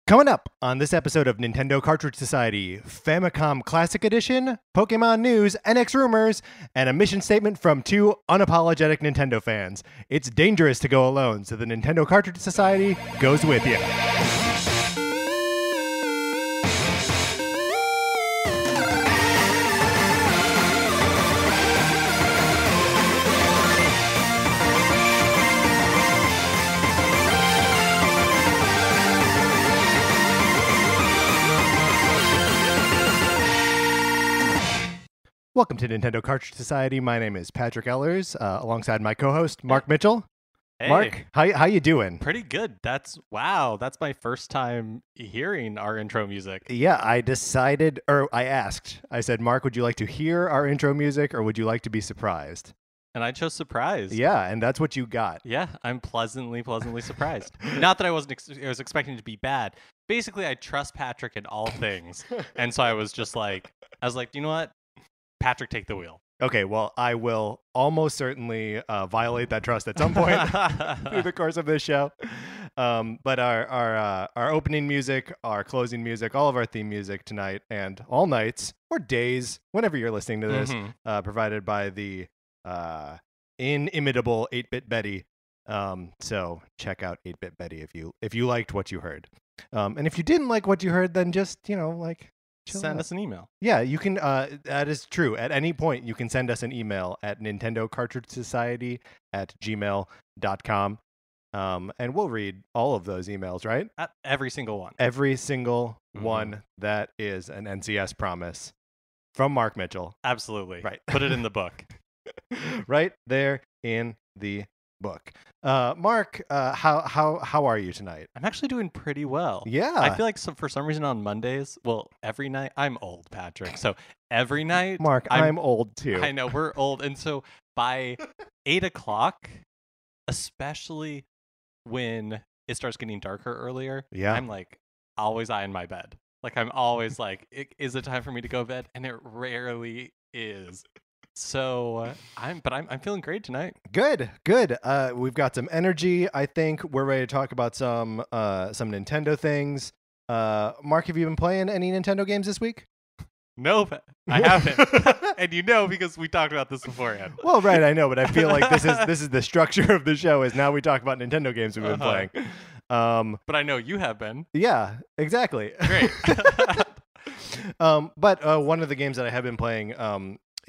Coming up on this episode of Nintendo Cartridge Society, Famicom Classic Edition, Pokémon news, NX rumors, and a mission statement from two unapologetic Nintendo fans. It's dangerous to go alone, so the Nintendo Cartridge Society goes with you. Welcome to Nintendo Cartridge Society. My name is Patrick Ellers, alongside my co-host, Mark Mitchell. Hey. Mark, how you doing? Pretty good. That's my first time hearing our intro music. Yeah, I asked. I said, Mark, would you like to hear our intro music, or would you like to be surprised? And I chose surprise. Yeah, and that's what you got. Yeah, I'm pleasantly surprised. Not that I was expecting it to be bad. Basically, I trust Patrick in all things. And so I was like, you know what? Patrick, take the wheel. Okay, well, I will almost certainly violate that trust at some point through the course of this show. But our opening music, our closing music, all of our theme music tonight and all nights or days, whenever you're listening to this, provided by the inimitable 8-Bit Betty. So check out 8-Bit Betty if you liked what you heard. And if you didn't like what you heard, then just, send us an email. Yeah, you can. That is true. At any point, you can send us an email at nintendocartridgesociety@gmail.com. And we'll read all of those emails, right? Every single one. Every single one. That is an NCS promise from Mark Mitchell. Absolutely. Right. Put it in the book. Right there in the book. Mark, how are you tonight? I'm actually doing pretty well. Yeah. I feel like for some reason on Mondays, every night, I'm old, Patrick. So every night. Mark, I'm old too. I know, we're old. And so by 8 o'clock, especially when it starts getting darker earlier, yeah. I'm like always eyeing my bed. Like I'm always like, is it time for me to go to bed? And it rarely is. So I'm feeling great tonight. Good. We've got some energy. I think we're ready to talk about some Nintendo things. Mark, have you been playing any Nintendo games this week? Nope, I haven't. And because we talked about this beforehand. Well, right, I know, but I feel like this is the structure of the show. Is now we talk about Nintendo games we've been playing. But I know you have been. Yeah, exactly. Great. But one of the games that I have been playing.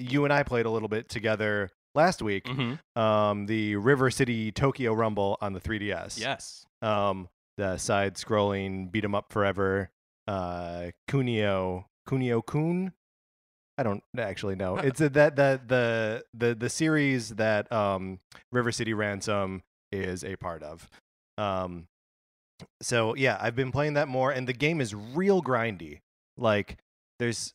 You and I played a little bit together last week, the River City Tokyo Rumble on the 3DS. Yes. The side-scrolling beat 'em up forever, Kunio-kun. I don't actually know. It's the series that River City Ransom is a part of. So yeah, I've been playing that more, and the game is real grindy. Like there's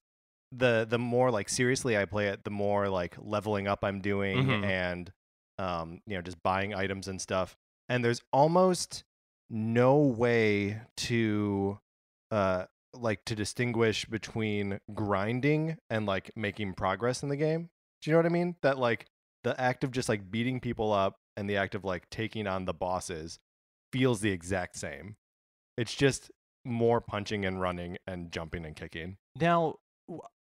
the more like seriously I play it, the more like leveling up I'm doing and just buying items and stuff. And there's almost no way to to distinguish between grinding and like making progress in the game. Do you know what I mean? That like the act of just like beating people up and the act of like taking on the bosses feels the exact same. It's just more punching and running and jumping and kicking. Now,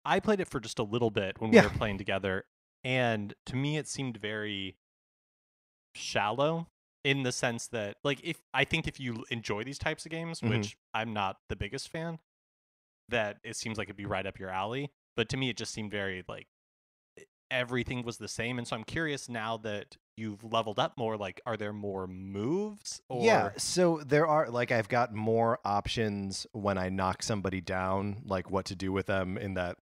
I played it for just a little bit when we were playing together, and to me it seemed very shallow in the sense that, like, if you enjoy these types of games, which I'm not the biggest fan, that it seems like it'd be right up your alley. But to me, it just seemed very, like, everything was the same. And so I'm curious now that you've leveled up more, like, are there more moves? Or... Yeah, so there are, like, I've got more options when I knock somebody down, like what to do with them in that,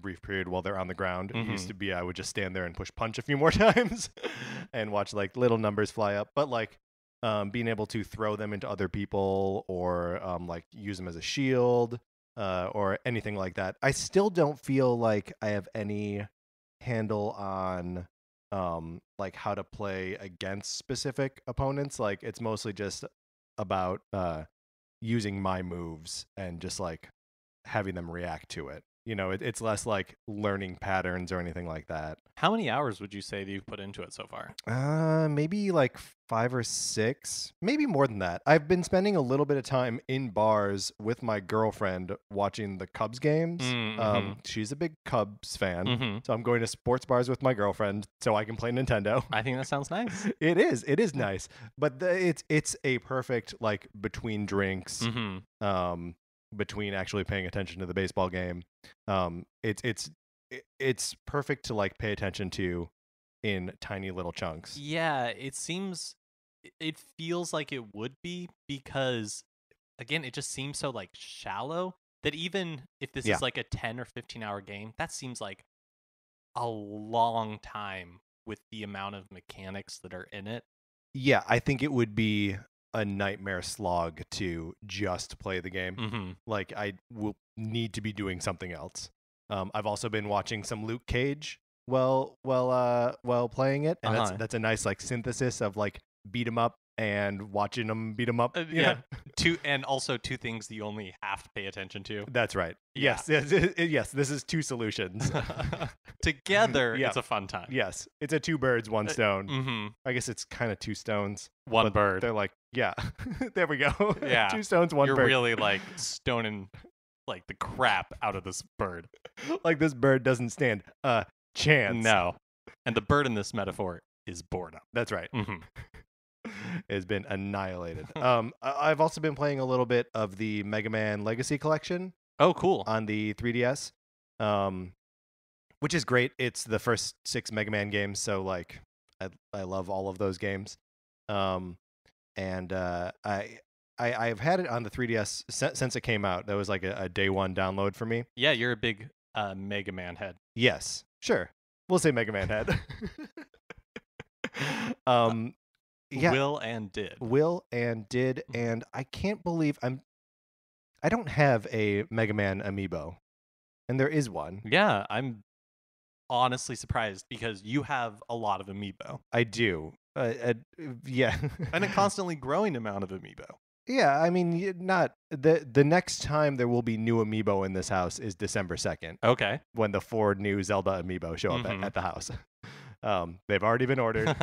brief period while they're on the ground. It used to be I would just stand there and push punch a few more times and watch like little numbers fly up. But like being able to throw them into other people or like use them as a shield or anything like that. I still don't feel like I have any handle on like how to play against specific opponents. Like it's mostly just about using my moves and just like having them react to it. It's less like learning patterns or anything like that. How many hours would you say that you've put into it so far? Maybe like 5 or 6, maybe more than that. I've been spending a little bit of time in bars with my girlfriend watching the Cubs games. She's a big Cubs fan, so I'm going to sports bars with my girlfriend so I can play Nintendo. I think that sounds nice. It is nice, but it's a perfect like between drinks, between actually paying attention to the baseball game. It's perfect to like pay attention to in tiny little chunks. Yeah, it feels like it would be, because again, it just seems so like shallow that even if this is like a 10 or 15 hour game, that seems like a long time with the amount of mechanics that are in it. Yeah, I think it would be a nightmare slog to just play the game. Like I will need to be doing something else. I've also been watching some Luke Cage while playing it, and that's a nice like synthesis of like beat 'em up and watching them beat 'em up. Yeah, two things that you only have to pay attention to. That's right. Yeah. Yes. This is two solutions together. It's a fun time. Yes, it's a 2 birds, 1 stone. I guess it's kind of 2 stones, 1 bird. They're like, yeah, there we go. Yeah, 2 stones, 1 bird. You're really like stoning like the crap out of this bird. Like this bird doesn't stand a chance. No, and the bird in this metaphor is boredom. That's right. Has been annihilated. I've also been playing a little bit of the Mega Man Legacy Collection. Oh, cool. On the 3DS, which is great. It's the first 6 Mega Man games, so like I love all of those games. I've had it on the 3DS since it came out. That was like a day one download for me. Yeah, you're a big Mega Man head. Yes, sure. We'll say Mega Man head. Yeah. Will and did, and I can't believe I don't have a Mega Man amiibo, and there is one. Yeah, I'm honestly surprised because you have a lot of amiibo. I do. Yeah, and a constantly growing amount of amiibo. Yeah, I mean, not the next time there will be new amiibo in this house is December 2nd. Okay, when the 4 new Zelda amiibo show up at the house. They've already been ordered.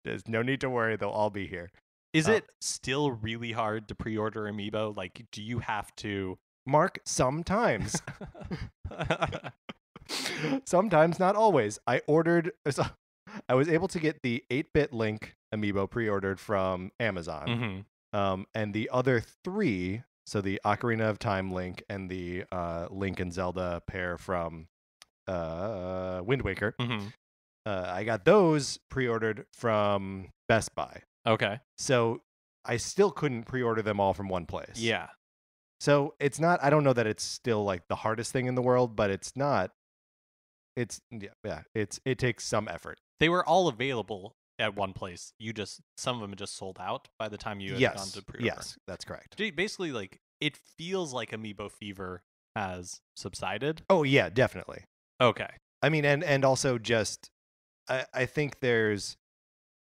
There's no need to worry; they'll all be here. Is it still really hard to pre-order amiibo? Like, do you have to? Mark, sometimes. Sometimes, not always. I was able to get the 8-bit Link amiibo pre-ordered from Amazon. And the other 3, so the Ocarina of Time Link and the Link and Zelda pair from Wind Waker, I got those pre-ordered from Best Buy. Okay. So I still couldn't pre-order them all from one place. Yeah. So it's not, I don't know that it's still like the hardest thing in the world, but it's not, it takes some effort. They were all available at one place. Some of them just sold out by the time you had gone to pre-order. Yes, that's correct. Basically, like, it feels like amiibo fever has subsided. Oh yeah, definitely. Okay. I mean, and also just, I think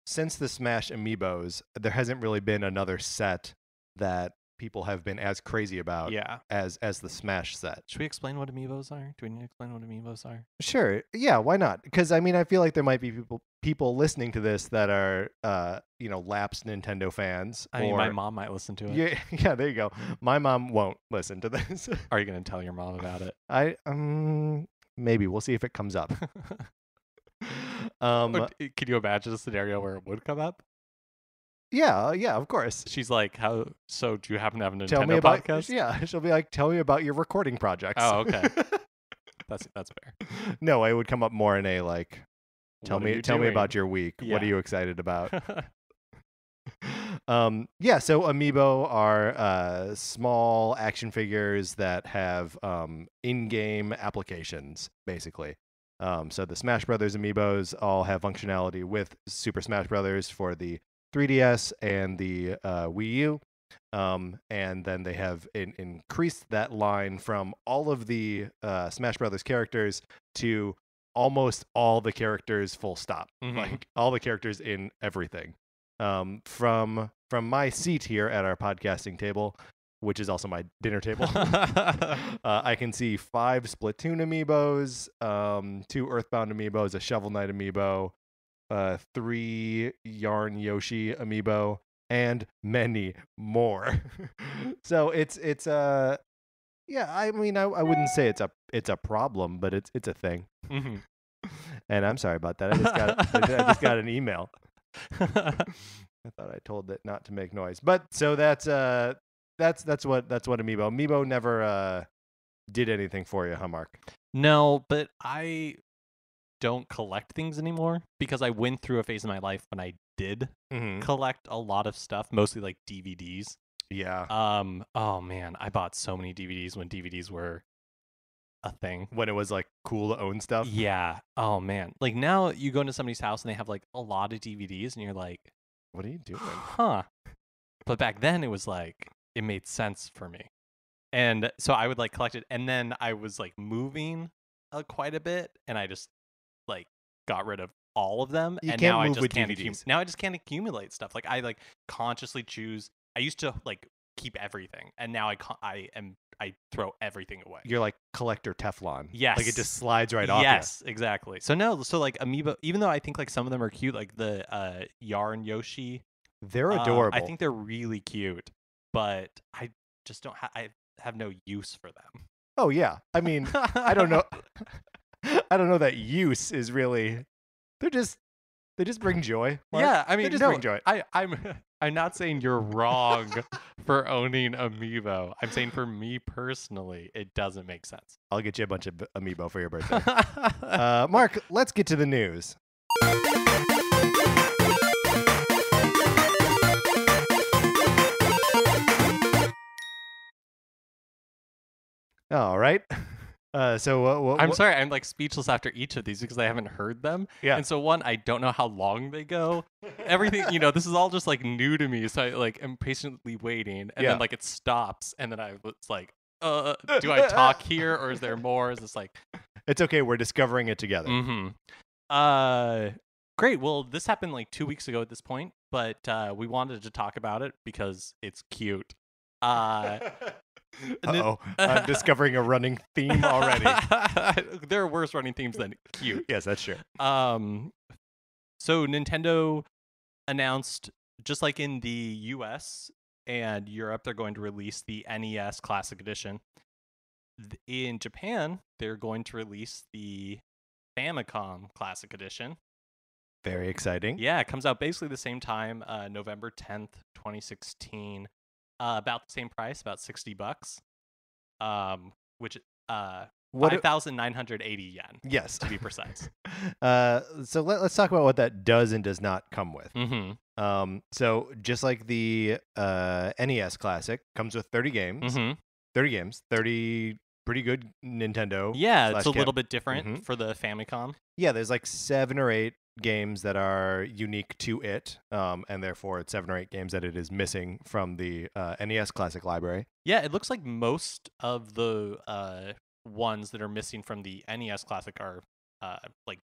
since the Smash amiibos, there hasn't really been another set that people have been as crazy about as the Smash set. Should we explain what amiibos are? Do we need to explain what amiibos are? Sure. Yeah, why not? Because I mean, I feel like there might be people listening to this that are lapsed Nintendo fans. I mean, my mom might listen to it. Yeah, there you go. My mom won't listen to this. Are you going to tell your mom about it? Maybe. We'll see if it comes up. Can you imagine a scenario where it would come up? Yeah, of course. She's like, so do you happen to have a Nintendo podcast? Yeah, she'll be like, tell me about your recording projects. Oh, okay. That's fair. No, it would come up more in a like, tell me about your week. Yeah. What are you excited about? So amiibo are small action figures that have in-game applications, basically. So the Smash Brothers amiibos all have functionality with Super Smash Brothers for the 3DS and the Wii U. And then they have increased that line from all of the Smash Brothers characters to almost all the characters full stop. Like all the characters in everything. From my seat here at our podcasting table, which is also my dinner table. I can see 5 Splatoon amiibos, 2 Earthbound amiibos, a Shovel Knight amiibo, 3 Yarn Yoshi amiibo, and many more. So it's yeah, I mean, I wouldn't say it's a problem, but it's a thing. Mm-hmm. And I'm sorry about that. I just got an email. I thought I told it not to make noise. But so that's what Amiibo. Amiibo never did anything for you, huh, Mark? No, but I don't collect things anymore because I went through a phase in my life when I did collect a lot of stuff, mostly like DVDs. Yeah. Oh man, I bought so many DVDs when DVDs were a thing. When it was like cool to own stuff. Yeah. Oh man. Like now you go into somebody's house and they have like a lot of DVDs and you're like, what are you doing? Huh. But back then it was like it made sense for me. And so I would like collect it, and then I was like moving quite a bit, and I just like got rid of all of them, You and can't now I move just with can't DVDs. now I just can't accumulate stuff. Like I like consciously choose. I used to like keep everything, and now I throw everything away. You're like collector Teflon. Yes. Like it just slides right off. Yes, exactly. So like Amiibo, even though I think like some of them are cute, like the Yarn Yoshi, they're adorable. I think they're really cute, but I just don't I have no use for them. Oh yeah. I mean, I don't know. I don't know that use is really. They just bring joy. Mark. Yeah, I mean, they just no, bring joy. I'm not saying you're wrong for owning Amiibo. I'm saying for me personally, it doesn't make sense. I'll get you a bunch of Amiibo for your birthday. Mark, let's get to the news. All right. I'm sorry, I'm like speechless after each of these because I haven't heard them. Yeah. And so one, I don't know how long they go. Everything, this is all just like new to me. So I like am patiently waiting, and then like it stops, and then I was like, do I talk here or is there more? Is this like? It's okay. We're discovering it together. Mm-hmm. Great. Well, this happened like 2 weeks ago at this point, but we wanted to talk about it because it's cute. Uh-oh. I'm discovering a running theme already. There are worse running themes than cute. Yes, that's true. So Nintendo announced, just like in the US and Europe, they're going to release the NES Classic Edition. In Japan, they're going to release the Famicom Classic Edition. Very exciting. Yeah, it comes out basically the same time, November 10th, 2016. About the same price, about $60, which 5,980 yen. Yes, to be precise. So let's talk about what that does and does not come with. Mm-hmm. So just like the NES Classic comes with 30 games. 30 games, 30 pretty good Nintendo. Yeah, it's a little bit different for the Famicom. Yeah, there's like 7 or 8 games that are unique to it, and therefore it's 7 or 8 games that it is missing from the NES Classic library. Yeah, it looks like most of the ones that are missing from the NES Classic are like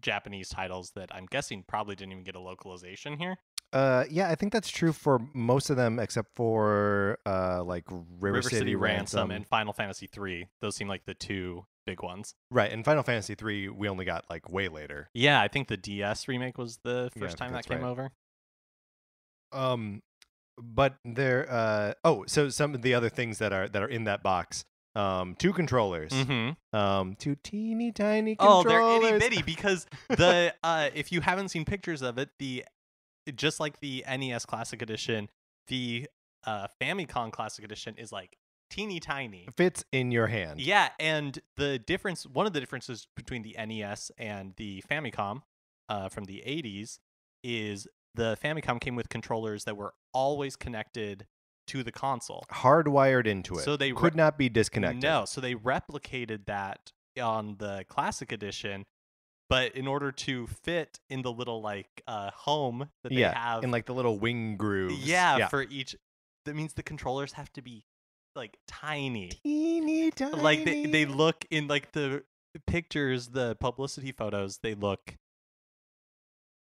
Japanese titles that I'm guessing probably didn't even get a localization here. Yeah, I think that's true for most of them except for like River City Ransom and Final Fantasy 3. Those seem like the 2 big ones. Right, and Final Fantasy 3 we only got like way later. Yeah, I think the DS remake was the first time that came over. But there so some of the other things that are in that box, 2 controllers. 2 teeny tiny controllers. Oh, they're itty bitty because the if you haven't seen pictures of it, just like the NES Classic Edition, the Famicom Classic Edition is like teeny tiny. Fits in your hand. Yeah, and one of the differences between the NES and the Famicom from the 80s is the Famicom came with controllers that were always connected to the console. Hardwired into it. So they could not be disconnected. No, so they replicated that on the Classic Edition, but in order to fit in the little like home that they have in like the little wing grooves. Yeah, for each, that means the controllers have to be like tiny. Teeny tiny. Like they look in like the pictures, the publicity photos, they look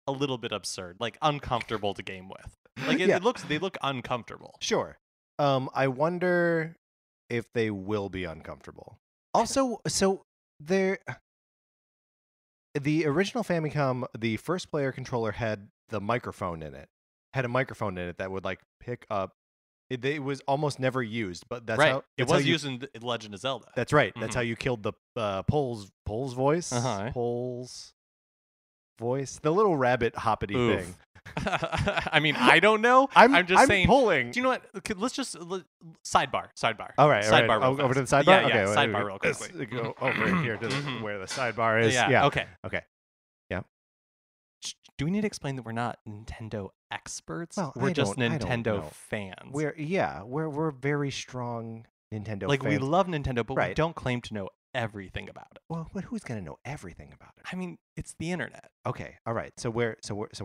a little bit absurd, like uncomfortable to game with. Like they look uncomfortable. Sure. I wonder if they will be uncomfortable. Also, so the original Famicom, the first player controller had the microphone in it. Had a microphone in it that would like pick up. It was almost never used, but that's right. how It was used in Legend of Zelda. That's right. That's how you killed the Pole's voice. Uh-huh. Pole's voice. The little rabbit hoppity thing. I mean, I don't know. I'm just saying. Pulling. Do you know what? Okay, let's just sidebar. All right. Sidebar. All right. Over to the sidebar. Yeah, okay. Sidebar real quickly. Let's go over here to where the sidebar is. Yeah. Okay. Yeah. Do we need to explain that we're not Nintendo experts? Well, we're just Nintendo know. fans. We're very strong Nintendo like fans. We love Nintendo, but right. we don't claim to know everything about it. Well, but who's gonna know everything about it? I mean, it's the internet. Okay, all right. So we're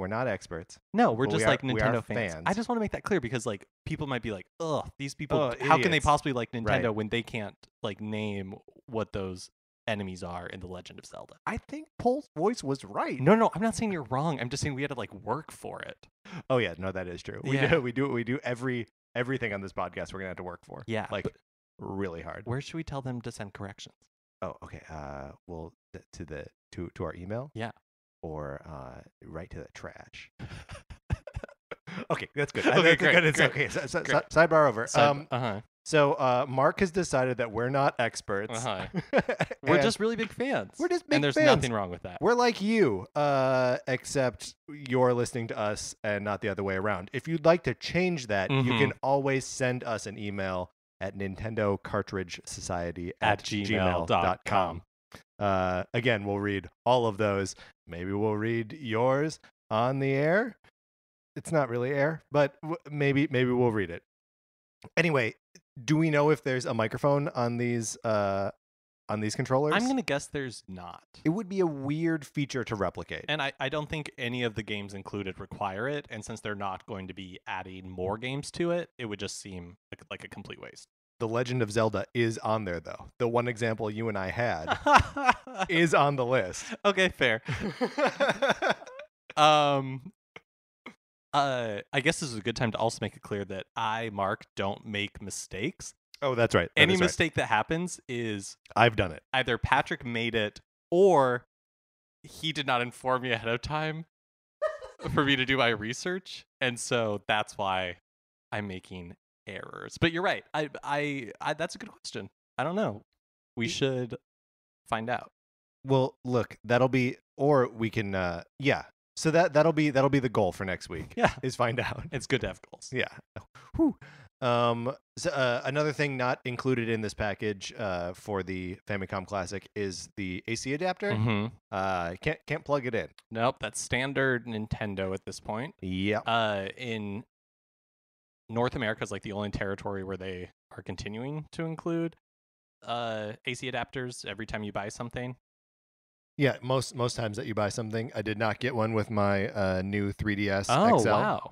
not experts. No, we're just like Nintendo fans. I just want to make that clear because like people might be like, "Ugh, these people. Idiots. How can they possibly like Nintendo right. when they can't like name what those enemies are in the Legend of Zelda?" I think Pole's voice was right. No, I'm not saying you're wrong. I'm just saying we had to like work for it. Oh yeah, no, that is true. We do everything on this podcast. We're gonna have to work for. Yeah, like really hard. Where should we tell them to send corrections? Oh, okay. Well, to our email. Yeah. Or right to the trash. Okay, that's good. Okay, great. Good. It's okay. Sidebar over. So Mark has decided that we're not experts. We're just really big fans. We're just big and there's fans. nothing wrong with that. We're like you, except you're listening to us and not the other way around. If you'd like to change that, you can always send us an email at Nintendo Cartridge Society at gmail.com. Again, we'll read all of those. Maybe we'll read yours on the air. It's not really air, but maybe we'll read it. Anyway, do we know if there's a microphone on these controllers? I'm gonna guess there's not. It would be a weird feature to replicate, and I don't think any of the games included require it. And since they're not going to be adding more games to it, it would just seem like a complete waste. The Legend of Zelda is on there, though. The one example you and I had is on the list. Okay, fair. I guess this is a good time to also make it clear that I, Mark, don't make mistakes. Oh, that's right. Any mistake that happens is I've done it. Either Patrick made it or he did not inform me ahead of time for me to do my research, and so that's why I'm making errors. But you're right. I that's a good question. I don't know. We should find out. Well, look, that'll be, or we can, yeah. So that'll be the goal for next week. Yeah, is find out. It's good to have goals. Yeah. Whew. So, another thing not included in this package for the Famicom Classic is the AC adapter. Can't plug it in. Nope, that's standard Nintendo at this point. Yeah. In North America is like the only territory where they are continuing to include AC adapters every time you buy something. Yeah, most times that you buy something. I did not get one with my new 3DS XL. Wow.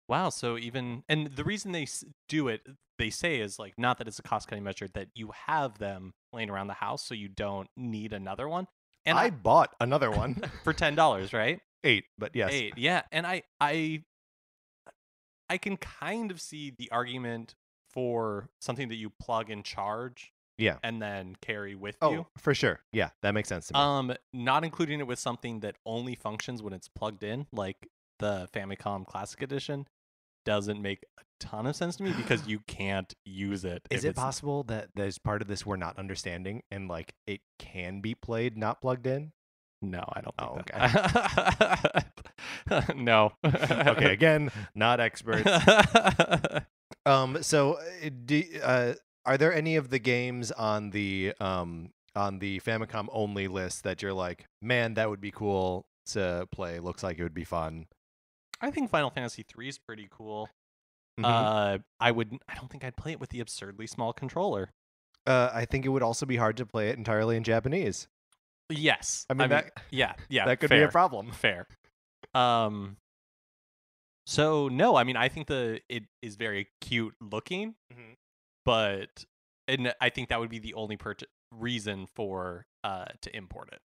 Wow, so even, and the reason they do it, they say, is like, not that it's a cost-cutting measure, that you have them laying around the house so you don't need another one. And I bought another one. For $10, right? $8, but yes. $8, yeah. And I can kind of see the argument for something that you plug and charge. Yeah. And then carry with you. Oh, for sure. Yeah, that makes sense to me. Not including it with something that only functions when it's plugged in, like the Famicom Classic Edition, doesn't make a ton of sense to me because you can't use it. Is it possible that there's part of this we're not understanding and like it can be played not plugged in? No, I don't think okay. No. Okay, again, not experts. So are there any of the games on the Famicom only list that you're like, man, that would be cool to play? Looks like it would be fun. I think Final Fantasy 3 is pretty cool. I don't think I'd play it with the absurdly small controller. I think it would also be hard to play it entirely in Japanese. Yes. I mean yeah. That could fair. be a problem. Fair. So no, I mean, I think it is very cute looking, but I think that would be the only reason for to import it.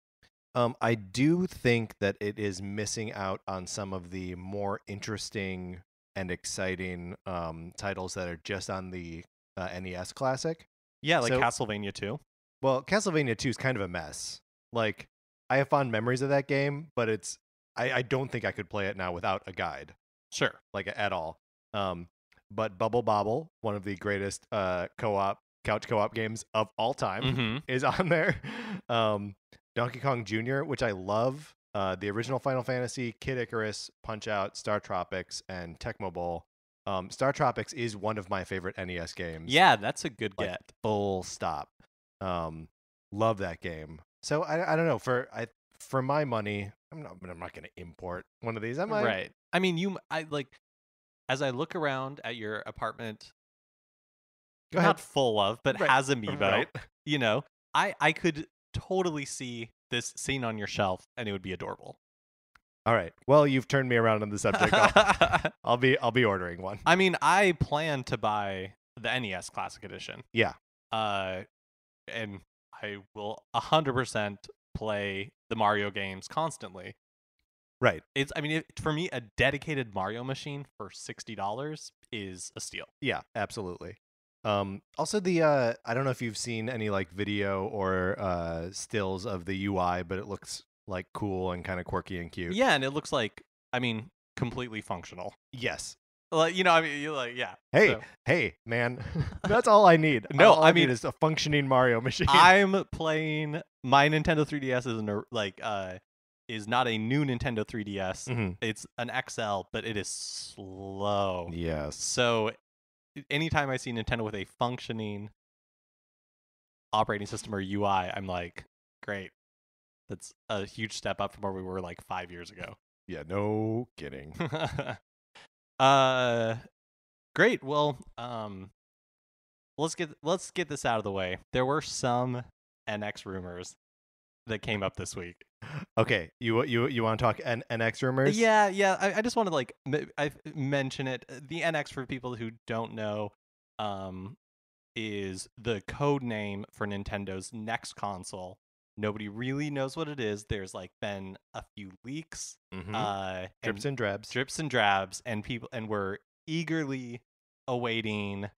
I do think that it is missing out on some of the more interesting and exciting titles that are just on the NES Classic. Yeah, like So- Castlevania 2. Well, Castlevania 2 is kind of a mess. Like, I have fond memories of that game, but I don't think I could play it now without a guide, Sure. like at all. But Bubble Bobble, one of the greatest couch co-op games of all time, Mm-hmm. is on there. Donkey Kong Jr., which I love. The original Final Fantasy, Kid Icarus, Punch-Out, Star Tropics, and Tecmo Bowl. Star Tropics is one of my favorite NES games. Yeah, that's a good Like, get. full stop. Love that game. So I don't know, for my money, I'm not going to import one of these. Am I? Right. I mean, as I look around at your apartment, Go ahead. not full of, but Right. has amiibo, Right. you know, I could totally see this scene on your shelf, and it would be adorable. All right. Well, you've turned me around on the subject. I'll be ordering one. I mean, I plan to buy the NES Classic Edition. Yeah. And I will 100% play the Mario games constantly. Right. For me, a dedicated Mario machine for $60 is a steal. Yeah, absolutely. Also I don't know if you've seen any like video or stills of the UI, but it looks like cool and kind of quirky and cute. Yeah, and it looks like, completely functional. Yes. Like, you're like, yeah. Hey, so. hey, man. That's all I need. No, all I need is a functioning Mario machine. I'm playing my Nintendo 3DS is not a new Nintendo 3DS. Mm-hmm. It's an XL, but it is slow. Yes. So anytime I see Nintendo with a functioning operating system or UI, I'm like, great. That's a huge step up from where we were like 5 years ago. Yeah, no kidding. Great. Well, let's get this out of the way. There were some NX rumors that came up this week. Okay, you want to talk NX rumors? Yeah. I just want to mention it. The NX, for people who don't know, is the code name for Nintendo's next console. Nobody really knows what it is. There's been a few leaks, drips and drabs, and we're eagerly awaiting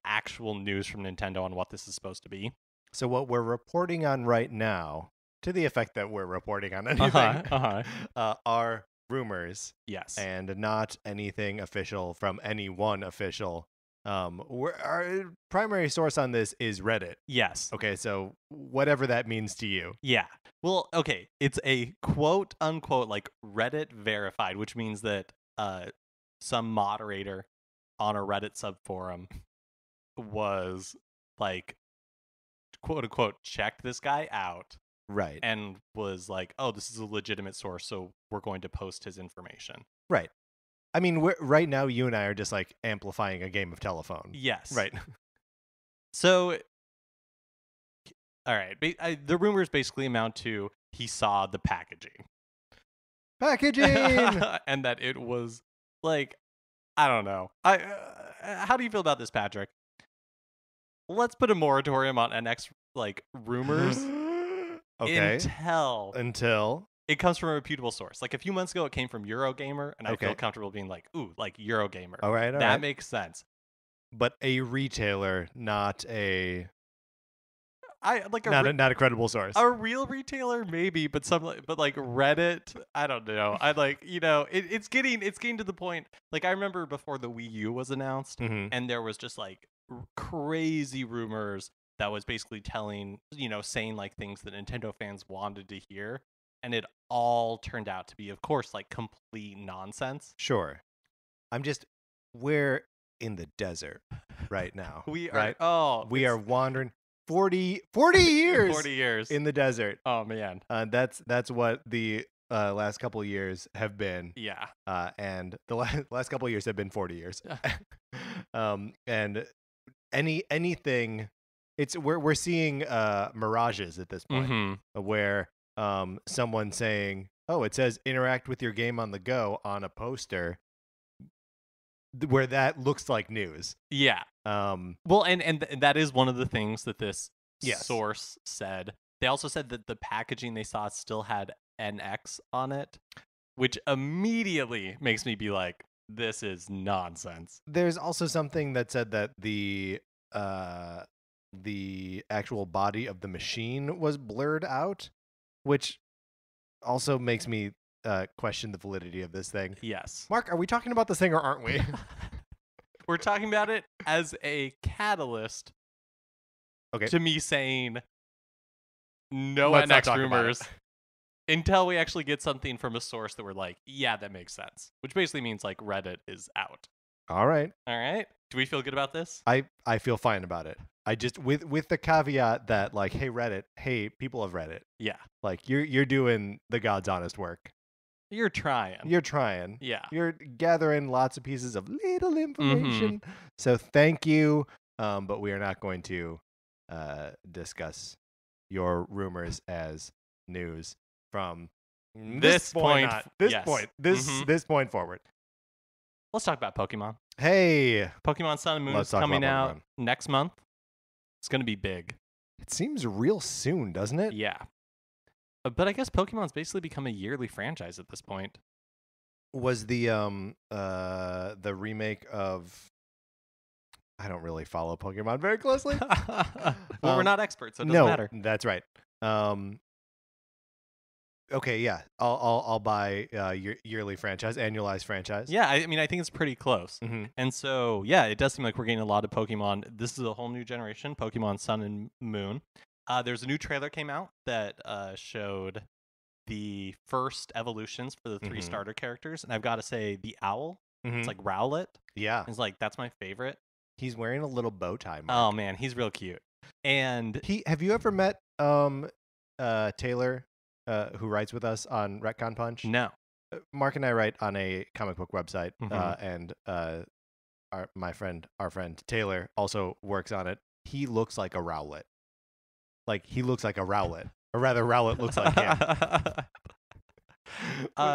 actual news from Nintendo on what this is supposed to be. So what we're reporting on right now, to the effect that we're reporting on anything, are rumors. Yes, and not anything official from any one official. Our primary source on this is Reddit. Yes. Okay, so whatever that means to you. Yeah. Well, okay, it's a quote unquote Reddit verified, which means that some moderator on a Reddit subforum was quote unquote checked this guy out. Right. And was like, oh, this is a legitimate source, so we're going to post his information. Right. I mean, right now, you and I are just amplifying a game of telephone. Yes. Right. So, all right. The rumors basically amount to he saw the packaging. And that it was I don't know. How do you feel about this, Patrick? Let's put a moratorium on NX rumors. Okay. Until it comes from a reputable source. A few months ago, it came from Eurogamer, and I feel comfortable being Eurogamer. All right, that makes sense. But a retailer, not a not a credible source. A real retailer, maybe, but Reddit, I don't know. It's getting to the point. I remember before the Wii U was announced, and there was just crazy rumors that was basically saying things that Nintendo fans wanted to hear. And it all turned out to be, of course, complete nonsense. Sure. We're in the desert right now. We are. Right? Oh, we are wandering 40 years. 40 years in the desert. Oh man. That's what the last couple of years have been. Yeah. And the last couple of years have been 40 years. And anything. We're seeing mirages at this point, where someone saying, "Oh, it says interact with your game on the go" on a poster, where that looks like news. Yeah. Well, and that is one of the things that this source said. They also said that the packaging they saw still had NX on it, which immediately makes me be like, this is nonsense. There's also something that said that the actual body of the machine was blurred out, which also makes me question the validity of this thing. Yes. Mark, are we talking about this thing or aren't we? We're talking about it as a catalyst to me saying no Let's not NX talk about rumors until we actually get something from a source that we're like, yeah, that makes sense. Which basically means like Reddit is out. All right. All right. Do we feel good about this? I feel fine about it. I just with the caveat that like, hey Reddit, hey people of Reddit, Yeah. like you're doing the God's honest work. You're trying. You're trying. Yeah. You're gathering lots of pieces of little information. So thank you. But we are not going to discuss your rumors as news from this point forward. Let's talk about Pokemon. Hey, Pokemon Sun and Moon is coming out next month. It's going to be big. It seems real soon, doesn't it? Yeah. But I guess Pokemon's basically become a yearly franchise at this point. Was the remake of... I don't really follow Pokemon very closely. Well, we're not experts, so it doesn't matter. That's right. Okay, yeah, I'll buy yearly franchise, annualized franchise. Yeah, I mean, I think it's pretty close. And so, yeah, it does seem like we're getting a lot of Pokemon. This is a whole new generation, Pokemon Sun and Moon. There's a new trailer came out that showed the first evolutions for the 3 starter characters, and I've got to say, the owl, it's like Rowlet. Yeah, it's like that's my favorite. He's wearing a little bow tie. Mark. Oh man, he's real cute. And have you ever met Taylor? Who writes with us on Retcon Punch? No. Mark and I write on a comic book website, and our friend Taylor also works on it. He looks like a Rowlet. Like, he looks like a Rowlet. Or rather, Rowlet looks like him.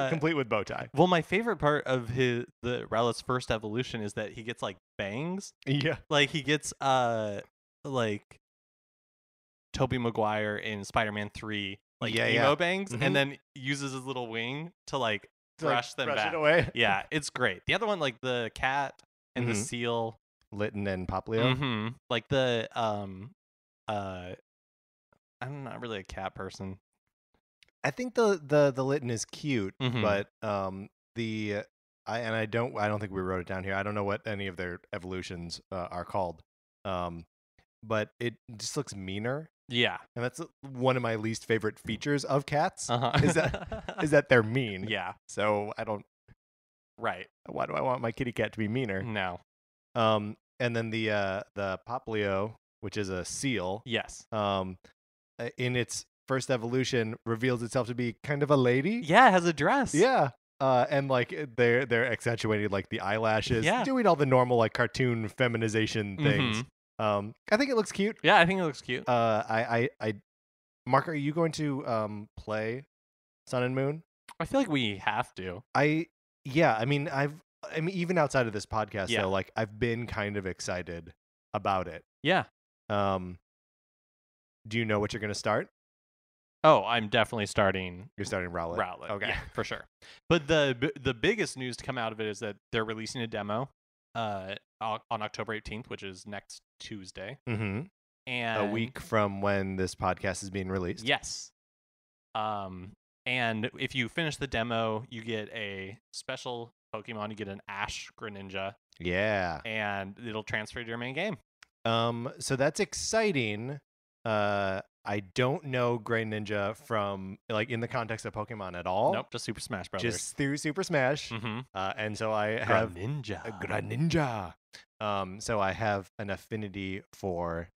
Complete with bow tie. Well, my favorite part of the Rowlet's first evolution is that he gets, like, bangs. Yeah. Like, he gets, like, Tobey Maguire in Spider-Man 3, like, emo bangs, and then uses his little wing to, like, brush them back. It away. Yeah, it's great. The other one, like, the cat and the seal. Litten and Poplio. Like, the, I'm not really a cat person. I think the Litten is cute, but I don't think we wrote it down here. I don't know what any of their evolutions are called. But it just looks meaner. Yeah. And that's one of my least favorite features of cats is that they're mean. Yeah. So I don't. Right. Why do I want my kitty cat to be meaner? No. And then the Poplio, which is a seal. Yes. In its first evolution, reveals itself to be kind of a lady. Yeah, it has a dress. Yeah. And like they're accentuating like the eyelashes, doing all the normal like cartoon feminization things. I think it looks cute. Yeah, I think it looks cute. Mark, are you going to play Sun and Moon? I feel like we have to. I mean even outside of this podcast though, like I've been kind of excited about it. Yeah. Do you know what you're going to start? Oh, I'm definitely starting. You're starting Rowlet. Rowlet. Okay. Yeah, for sure. But the biggest news to come out of it is that they're releasing a demo on October 18th, which is next Tuesday. And a week from when this podcast is being released. Yes. And if you finish the demo, you get a special Pokemon. You get an Ash Greninja. Yeah. And it'll transfer to your main game. So that's exciting. I don't know Greninja from like in the context of Pokemon at all. Nope, just Super Smash Brothers. Just through Super Smash. And so I have Greninja. So I have an affinity for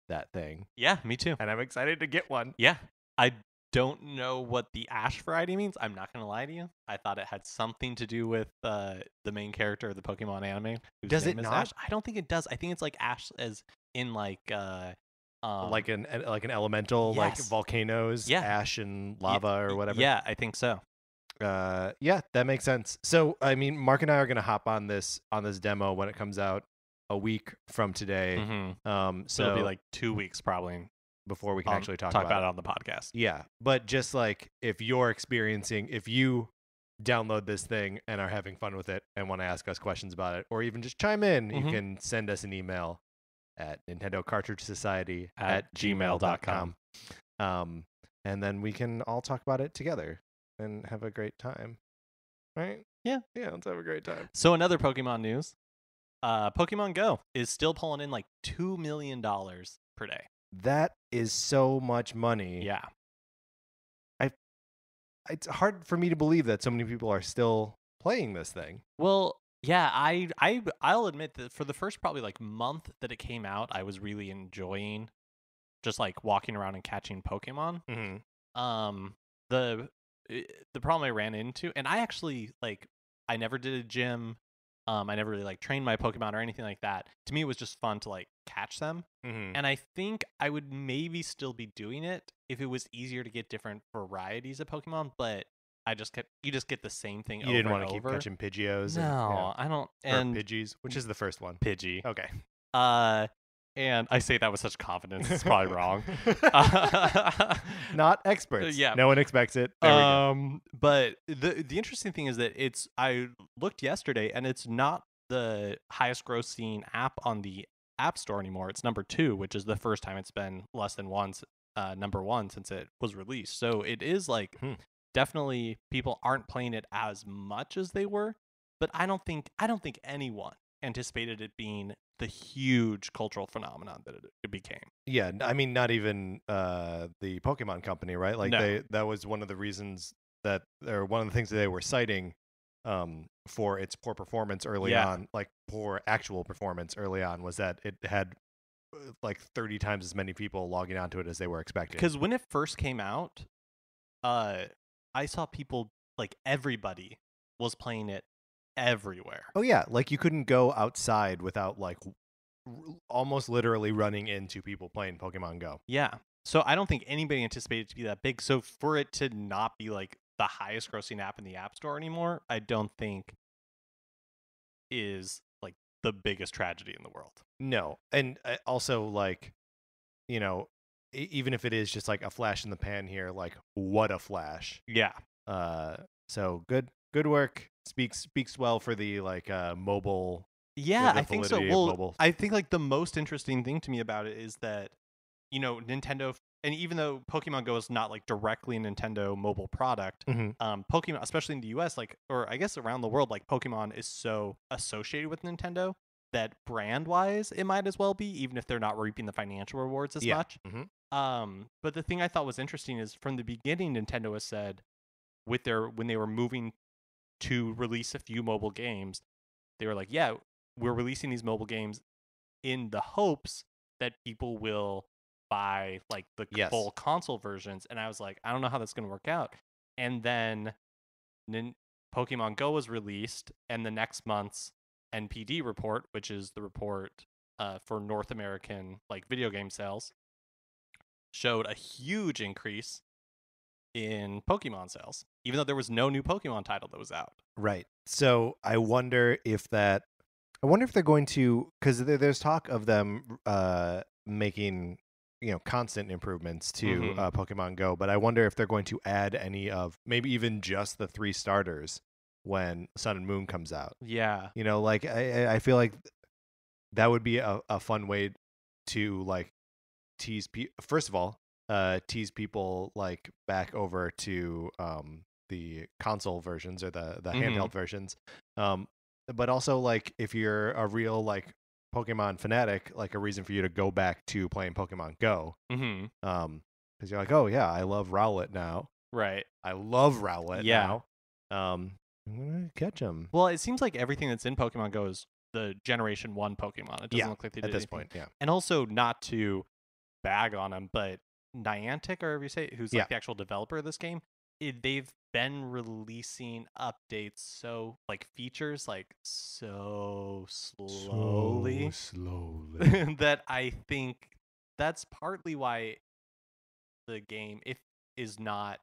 that thing. Yeah, me too. And I'm excited to get one. Yeah. I don't know what the Ash variety means. I'm not going to lie to you. I thought it had something to do with the main character of the Pokemon anime. Does it not? Ash. I don't think it does. I think it's like Ash as in like an elemental, like volcanoes, ash and lava or whatever. Yeah, I think so. Yeah, that makes sense. So, I mean, Mark and I are going to hop on this demo when it comes out a week from today. So it'll be like 2 weeks probably before we can actually talk about it on the podcast. Yeah, but just like if you download this thing and are having fun with it and want to ask us questions about it, or even just chime in, you can send us an email at Nintendo Cartridge Society at gmail.com. And then we can all talk about it together and have a great time. Right? Yeah. Yeah, let's have a great time. So another Pokemon news. Pokemon Go is still pulling in like $2 million per day. That is so much money. Yeah. It's hard for me to believe that so many people are still playing this thing. Well, yeah, I'll admit that for the first probably like month that it came out, I was really enjoying just like walking around and catching Pokemon. The problem I ran into, and I actually like, I never did a gym. I never really like trained my Pokemon or anything like that. To me, it was just fun to like catch them. And I think I would maybe still be doing it if it was easier to get different varieties of Pokemon. But you just get the same thing. You didn't want to keep catching Pidgeotos. No, I don't. And Pidgeys, which is the first one. Pidgey. Okay. And I say that with such confidence. It's probably wrong. Not experts. Yeah. No one expects it. There we go. But the interesting thing is that I looked yesterday and it's not the highest grossing app on the App Store anymore. It's number 2, which is the first time it's been less than number 1 since it was released. So it is like definitely people aren't playing it as much as they were, but I don't think anyone anticipated it being the huge cultural phenomenon that it became. Yeah, I mean, not even the Pokemon company, right? Like that was one of the reasons or one of the things that they were citing for its poor performance early on, like poor actual performance early on, was that it had like 30 times as many people logging onto it as they were expecting. Because when it first came out, I saw people, like everybody was playing it everywhere. Oh yeah, like you couldn't go outside without like almost literally running into people playing Pokemon Go. Yeah. So I don't think anybody anticipated it to be that big. So for it to not be like the highest grossing app in the App Store anymore, I don't think is like the biggest tragedy in the world. No. And also like, you know, even if it is just like a flash in the pan here, like what a flash. Yeah. So good work. Speaks well for the like mobile. Yeah, I think so. Well, I think like the most interesting thing to me about it is that, you know, Nintendo, and even though Pokemon Go is not like directly a Nintendo mobile product, Pokemon, especially in the US, like, or I guess around the world, like Pokemon is so associated with Nintendo that brand wise, it might as well be, even if they're not reaping the financial rewards as much. But the thing I thought was interesting is from the beginning, Nintendo has said when they were moving to release a few mobile games, they were like, yeah, we're releasing these mobile games in the hopes that people will buy like the full console versions. And I was like, I don't know how that's going to work out. And then Pokemon Go was released, and the next month's NPD report, which is the report for North American like video game sales, showed a huge increase in Pokemon sales, even though there was no new Pokemon title that was out. Right. So I wonder if they're going to, because there's talk of them making, you know, constant improvements to Pokemon Go, but I wonder if they're going to add any of, maybe even just the 3 starters when Sun and Moon comes out. Yeah. You know, like I feel like that would be a fun way to like tease first of all, tease people like back over to the console versions or the handheld versions. But also like if you're a real like Pokemon fanatic, like a reason for you to go back to playing Pokemon Go. Because you're like, oh yeah, I love Rowlet now. Right. I love Rowlet now. I'm gonna catch him. Well, it seems like everything that's in Pokemon Go is the Generation 1 Pokemon. It doesn't look like they did at this anything. point. Yeah. And also, not to bag on them, but Niantic, or however you say it, who's like the actual developer of this game, they've been releasing updates, so like features like so slowly that I think that's partly why the game is not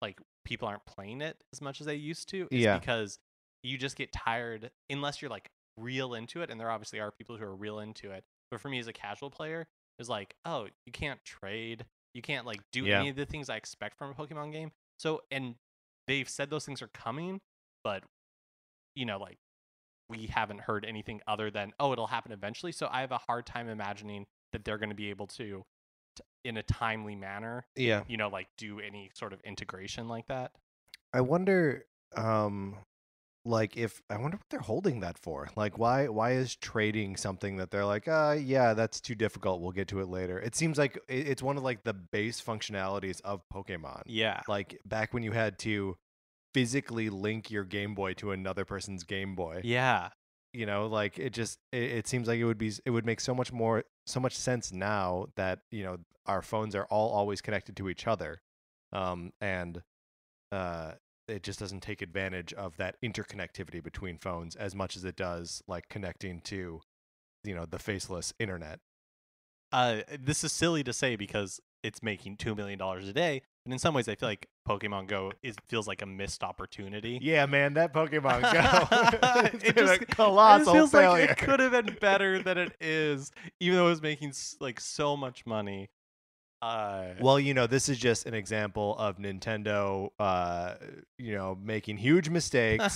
like people aren't playing it as much as they used to, is because you just get tired unless you're like real into it, and there obviously are people who are real into it. But for me as a casual player, it's like, oh, you can't trade, you can't like do any of the things I expect from a Pokemon game. So, and they've said those things are coming, but like we haven't heard anything other than, oh, it'll happen eventually. So I have a hard time imagining that they're going to be able to, in a timely manner, Yeah. like do any sort of integration like that. I wonder, like I wonder what they're holding that for. Like, why is trading something that they're like, yeah, that's too difficult. We'll get to it later. It seems like it's one of like the base functionalities of Pokemon. Yeah. Like back when you had to physically link your Game Boy to another person's Game Boy. Yeah. Like it seems like it would make so much sense now that, our phones are all always connected to each other. And it just doesn't take advantage of that interconnectivity between phones as much as it does like connecting to, the faceless internet. This is silly to say because it's making $2 million a day, and in some ways I feel like Pokemon Go feels like a missed opportunity. Yeah, man, that Pokemon Go it's been a colossal feels failure. Like it could have been better than it is, even though it was making like so much money. Well, this is just an example of Nintendo, making huge mistakes.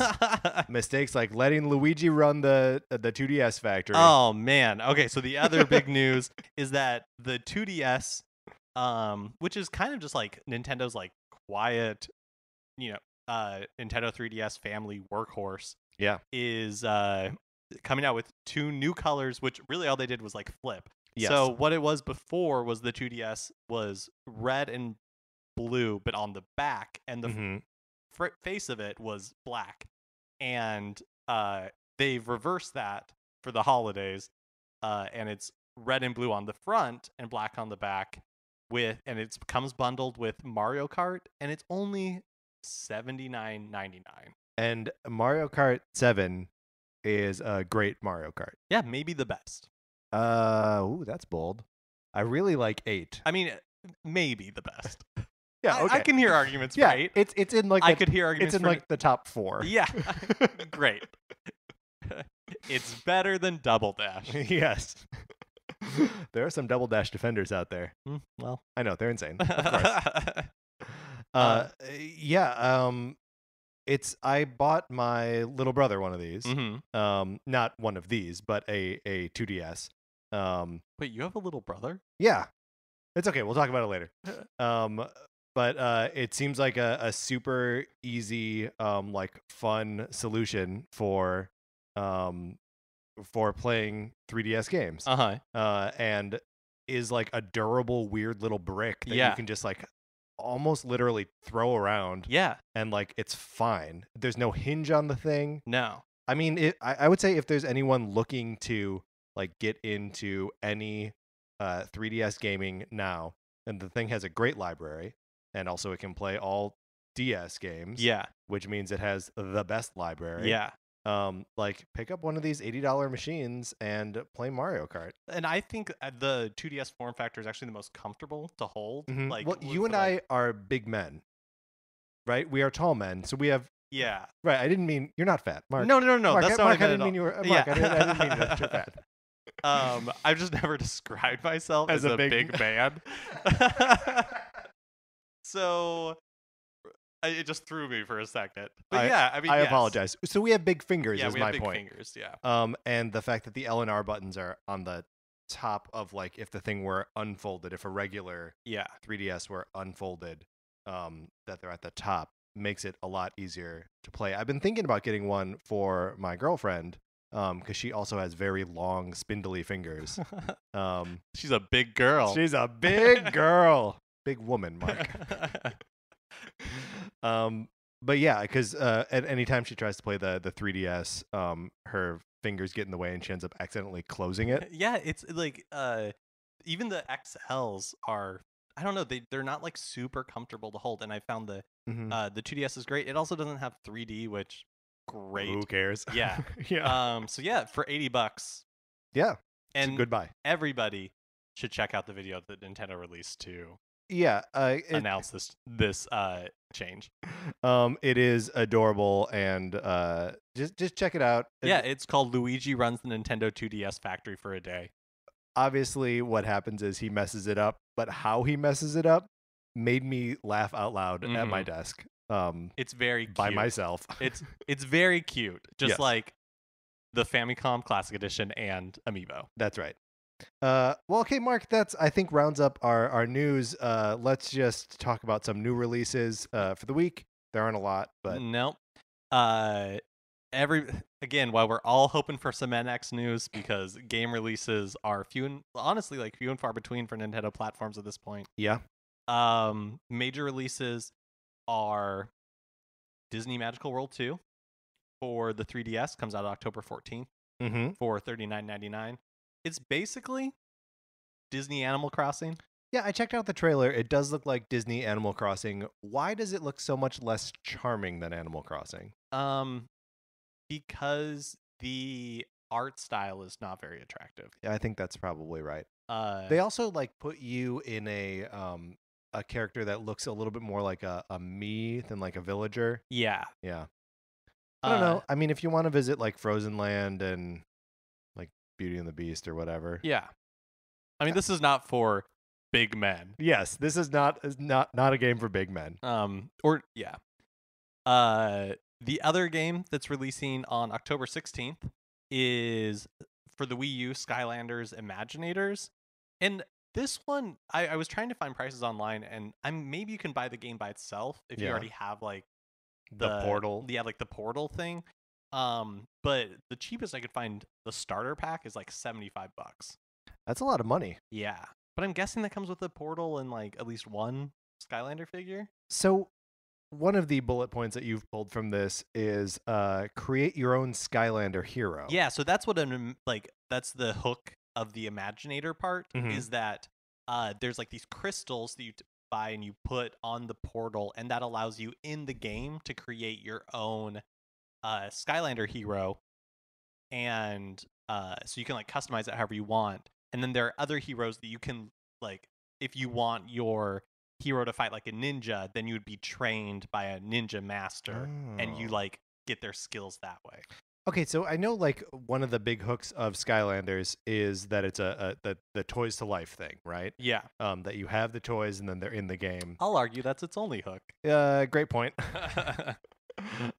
Mistakes like letting Luigi run the 2DS factory. Oh man. Okay, so the other big news is that the 2DS, which is kind of just like Nintendo's like quiet, Nintendo 3DS family workhorse. Yeah. Is coming out with 2 new colors, which really all they did was like flip. Yes. So what it was before was the 2DS was red and blue, but on the back, and the face of it was black. And they've reversed that for the holidays, and it's red and blue on the front and black on the back, and it comes bundled with Mario Kart, and it's only $79.99. And Mario Kart 7 is a great Mario Kart. Yeah, maybe the best. Ooh, that's bold. I really like 8. I mean, maybe the best. Yeah, okay. I can hear arguments, yeah, right? It's in like I could hear arguments. It's in like the top 4. Yeah, great. It's better than Double Dash. Yes. There are some Double Dash defenders out there. Well, I know they're insane. Of course. Yeah. I bought my little brother one of these. Not one of these, but a 2DS. Wait, you have a little brother? Yeah. It's okay. We'll talk about it later. But it seems like a super easy, like fun solution for playing 3DS games. And is like a durable, weird little brick that you can just like almost literally throw around. Yeah. And like it's fine. There's no hinge on the thing. No. I mean, I would say if there's anyone looking to like get into any 3DS gaming now, and the thing has a great library, and also it can play all DS games. Yeah. Which means it has the best library. Yeah. Like pick up one of these $80 machines and play Mario Kart. And I think the 2DS form factor is actually the most comfortable to hold. Like, well, you and I are big men, right? We are tall men, so we have. Yeah. Right. I didn't mean you're not fat, Mark. No. Mark, That's not Mark, what I didn't mean you were. Mark, I didn't mean that you're fat. I've just never described myself as a big man. So it just threw me for a second. But I mean, I apologize. So we have big fingers. Yeah, is we my have big point. fingers. Yeah. And the fact that the L and R buttons are on the top of like if the thing were unfolded, if a regular 3DS were unfolded, that they're at the top makes it a lot easier to play. I've been thinking about getting one for my girlfriend. Because she also has very long, spindly fingers. She's a big girl. She's a big girl. Big woman, Mark. But yeah, because at any time she tries to play the 3DS, her fingers get in the way and she ends up accidentally closing it. Yeah, it's like even the XLs are, I don't know, they're not like super comfortable to hold. And I found the 2DS is great. It also doesn't have 3D, which great. Who cares? Yeah. Yeah. So yeah, for $80. Yeah. And goodbye. Everybody should check out the video that Nintendo released to announce this change. It is adorable, and just check it out. Yeah, it's called Luigi Runs the Nintendo 2DS Factory for a Day. Obviously, what happens is he messes it up, but how he messes it up made me laugh out loud at my desk. It's very cute. by myself. It's very cute. Just Yes. like the Famicom Classic Edition and Amiibo. That's right. Well, okay, Mark, that's, I think, rounds up our news. Let's just talk about some new releases for the week. There aren't a lot, but Nope. Again, while we're all hoping for some NX news because game releases are honestly few and far between for Nintendo platforms at this point. yeah. Major releases are Disney Magical World 2 for the 3DS, comes out October 14th Mm-hmm. for $39.99. It's basically Disney Animal Crossing. Yeah, I checked out the trailer. It does look like Disney Animal Crossing. Why does it look so much less charming than Animal Crossing? Because the art style is not very attractive. Yeah, I think that's probably right. They also put you in a character that looks a little bit more like a me than like a villager. Yeah. Yeah. I don't know. I mean, if you want to visit Frozen Land and Beauty and the Beast or whatever. Yeah. I mean, this is not for big men. Yes, this is not a game for big men. The other game that's releasing on October 16th is for the Wii U, Skylanders Imaginators. And this one, I was trying to find prices online, and maybe you can buy the game by itself if you already have the portal. Yeah, the portal thing. But the cheapest I could find, the starter pack, is $75. That's a lot of money. Yeah. But I'm guessing that comes with a portal and at least one Skylander figure. So one of the bullet points that you've pulled from this is create your own Skylander hero. Yeah, so that's what that's the hook of the Imaginator part, is that there's these crystals that you buy and you put on the portal, and that allows you in the game to create your own Skylander hero, and so you can customize it however you want. And then there are other heroes that you can if you want your hero to fight like a ninja, then you would be trained by a ninja master, and you get their skills that way. Okay, so I know one of the big hooks of Skylanders is that it's the toys to life thing, right? Yeah. That you have the toys and then they're in the game. I'll argue that's its only hook. Great point.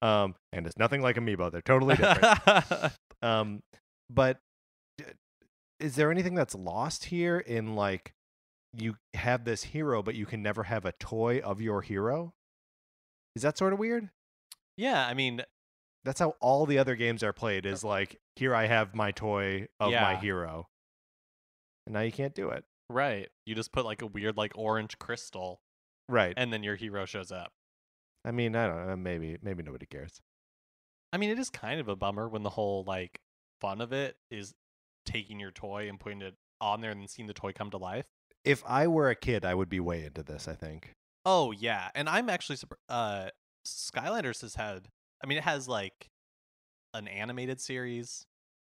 And it's nothing like Amiibo. They're totally different. But is there anything that's lost here in you have this hero, but you can never have a toy of your hero? Is that sort of weird? Yeah, I mean, that's how all the other games are played, is here I have my toy of my hero. And now you can't do it. Right. You just put a weird orange crystal. Right. And then your hero shows up. I mean, I don't know, maybe nobody cares. I mean, it is kind of a bummer when the whole fun of it is taking your toy and putting it on there and then seeing the toy come to life. If I were a kid, I would be way into this, I think. Oh, yeah. And I'm actually Skylanders has had, I mean, it has an animated series,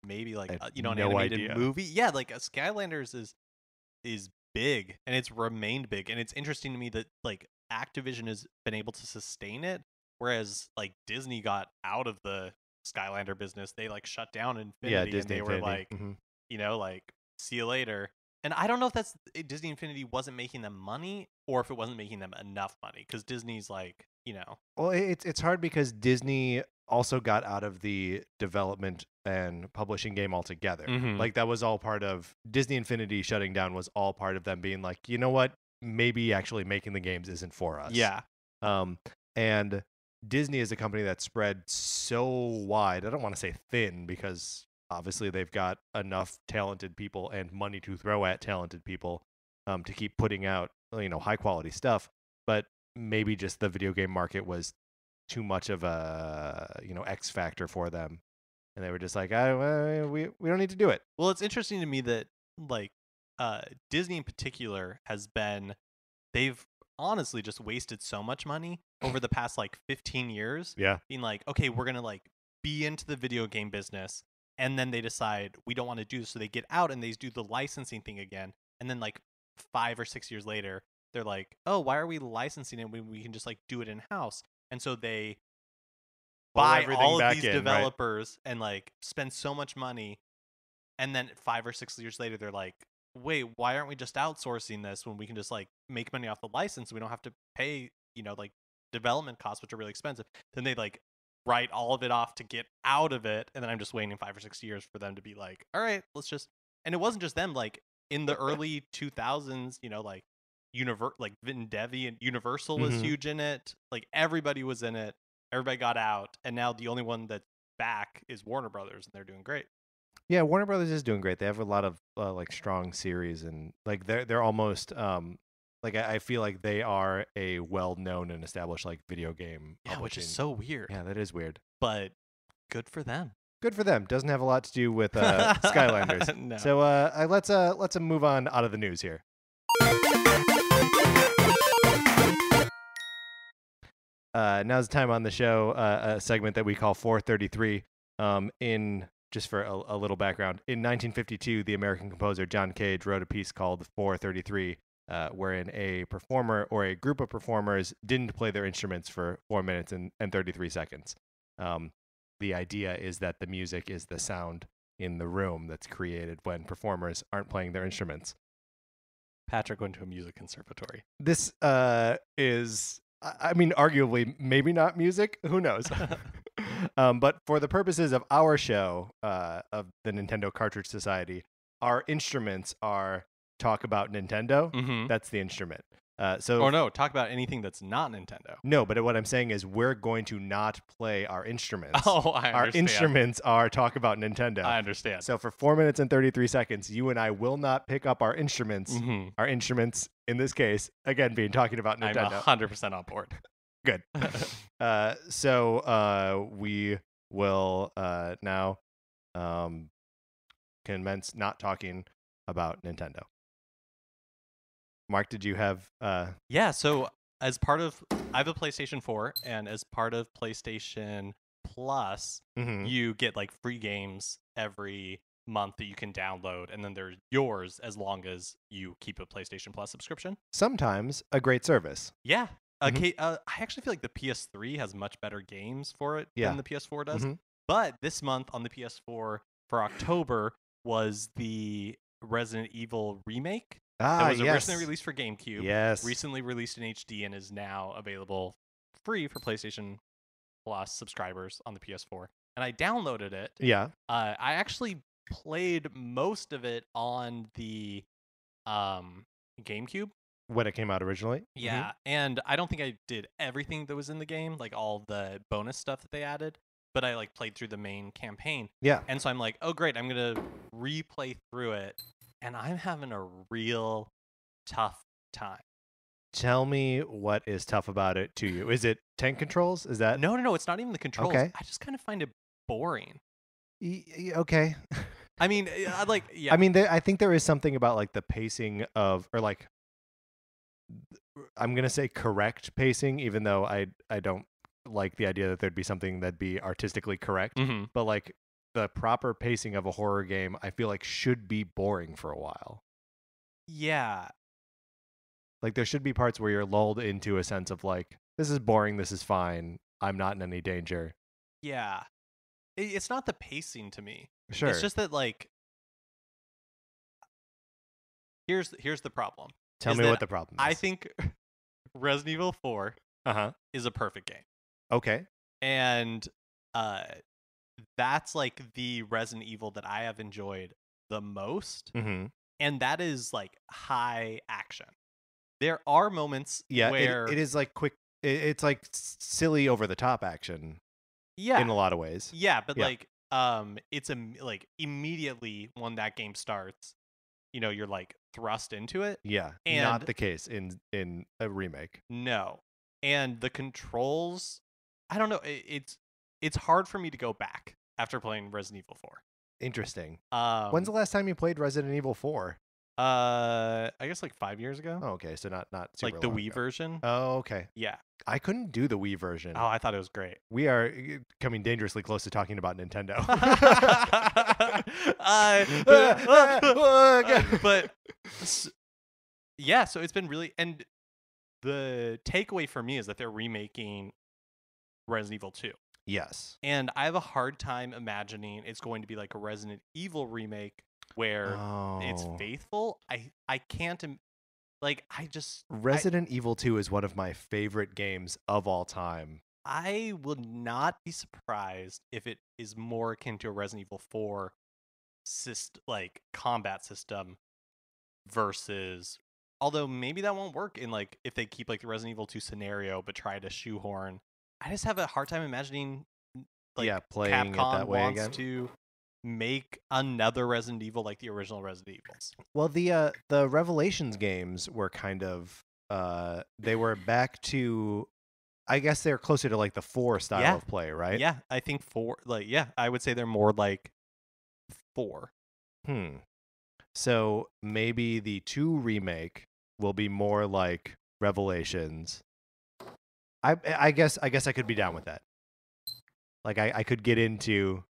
maybe an animated movie. Yeah, Skylanders is big, and it's remained big, and it's interesting to me that Activision has been able to sustain it, whereas Disney got out of the Skylander business. They shut down Infinity, Disney and they Infinity. were see you later. And I don't know if that's Disney Infinity wasn't making them money, or if it wasn't making them enough money, because Disney's Well, it's hard because Disney also got out of the development and publishing game altogether. That was all part of Disney Infinity shutting down, was all part of them being you know what? Maybe actually making the games isn't for us. Yeah. And Disney is a company that's spread so wide. I don't want to say thin, because obviously they've got enough talented people and money to throw at talented people to keep putting out high quality stuff. But maybe just the video game market was too much of a X factor for them, and they were just we don't need to do it. Well, it's interesting to me that Disney in particular they've honestly just wasted so much money over the past 15 years. Yeah. Being okay, we're gonna be into the video game business, and then they decide we don't want to do this, so they get out and they do the licensing thing again, and then 5 or 6 years later they're oh, why are we licensing it when we can just do it in house? And so they buy all of these developers, right? And spend so much money, and then 5 or 6 years later they're wait, why aren't we just outsourcing this when we can just make money off the license? We don't have to pay development costs, which are really expensive. Then they like write all of it off to get out of it, and then I'm just waiting 5 or 6 years for them to be like, all right, let's just. And it wasn't just them. Like in the early 2000s, like like Vin Devi and Universal was huge in it. Like everybody was in it. Everybody got out, and now the only one that's back is Warner Brothers, and they're doing great. Yeah, Warner Brothers is doing great. They have a lot of like strong series, and like they're almost like I feel like they are a well-known and established like video game Yeah, which is publishing. so weird. Yeah, that is weird. But good for them. Good for them. Doesn't have a lot to do with Skylanders. No. So let's move on out of the news here. Now's the time on the show, a segment that we call 433. Just for a little background, in 1952, the American composer John Cage wrote a piece called 433, wherein a performer or a group of performers didn't play their instruments for 4 minutes and 33 seconds. The idea is that the music is the sound in the room that's created when performers aren't playing their instruments. Patrick went to a music conservatory. This is, I mean, arguably, maybe not music. Who knows? But for the purposes of our show, of the Nintendo Cartridge Society, our instruments are talk about Nintendo. Mm-hmm. That's the instrument. Talk about anything that's not Nintendo. No, but what I'm saying is we're going to not play our instruments. Oh, I understand. Our instruments are talk about Nintendo. I understand. So for 4 minutes and 33 seconds, you and I will not pick up our instruments. Mm-hmm. Our instruments, in this case, again, being talking about Nintendo. I'm 100% on board. Good. So we will now commence not talking about Nintendo. Mark, did you have... Yeah, so as part of... I have a PlayStation 4, and as part of PlayStation Plus, you get like free games every month that you can download, and then they're yours as long as you keep a PlayStation Plus subscription. Sometimes a great service. Yeah. I actually feel like the PS3 has much better games for it than the PS4 does. But this month on the PS4 for October was the Resident Evil remake. That was originally released for GameCube. Yes. Recently released in HD and is now available free for PlayStation Plus subscribers on the PS4. And I downloaded it. Yeah. I actually played most of it on the GameCube. When it came out originally? Yeah, and I don't think I did everything that was in the game, like all the bonus stuff that they added, but I like played through the main campaign. Yeah. And so I'm like, oh great, I'm going to replay through it, and I'm having a real tough time. Tell me what is tough about it to you. Is it tank controls? Is that... No, it's not even the controls. Okay. I just kind of find it boring. Okay. I mean, yeah. I mean, I think there is something about like the pacing of, or like, I'm going to say correct pacing, even though I don't like the idea that there'd be something that'd be artistically correct. But like the proper pacing of a horror game, I feel like should be boring for a while. Yeah. Like there should be parts where you're lulled into a sense of like, this is boring, this is fine, I'm not in any danger. Yeah. It's not the pacing to me. Sure. It's just that like, here's the problem. Tell me what the problem is. I think Resident Evil 4 is a perfect game. Okay. And that's like the Resident Evil that I have enjoyed the most. And that is like high action. There are moments where... it is like quick, it's like silly over the top action. Yeah. In a lot of ways. Yeah, but like it's like immediately when that game starts, you're like thrust into it. Yeah, and not the case in a remake. No. And the controls, I don't know, it's hard for me to go back after playing Resident Evil 4. Interesting. When's the last time you played Resident Evil 4? I guess like 5 years ago. Oh, okay, so not super like the long Wii ago. version. Oh, okay. Yeah. I couldn't do the Wii version. Oh, I thought it was great. We are coming dangerously close to talking about Nintendo. But yeah, so it's been really, and the takeaway for me is that they're remaking Resident Evil 2. Yes. And I have a hard time imagining it's going to be like a Resident Evil remake where it's faithful. I can't Like Resident Evil 2 is one of my favorite games of all time. I would not be surprised if it is more akin to a Resident Evil 4 like combat system versus, although maybe that won't work in like if they keep like the Resident Evil 2 scenario but try to shoehorn. I just have a hard time imagining like playing Capcom it that way wants again. to make another Resident Evil like the original Resident Evils. Well, the Revelations games were kind of they were back to, I guess they're closer to like the 4 style of play, right? Yeah, I think 4, like, yeah, I would say they're more like 4. So maybe the 2 remake will be more like Revelations. I guess I could be down with that. Like I could get into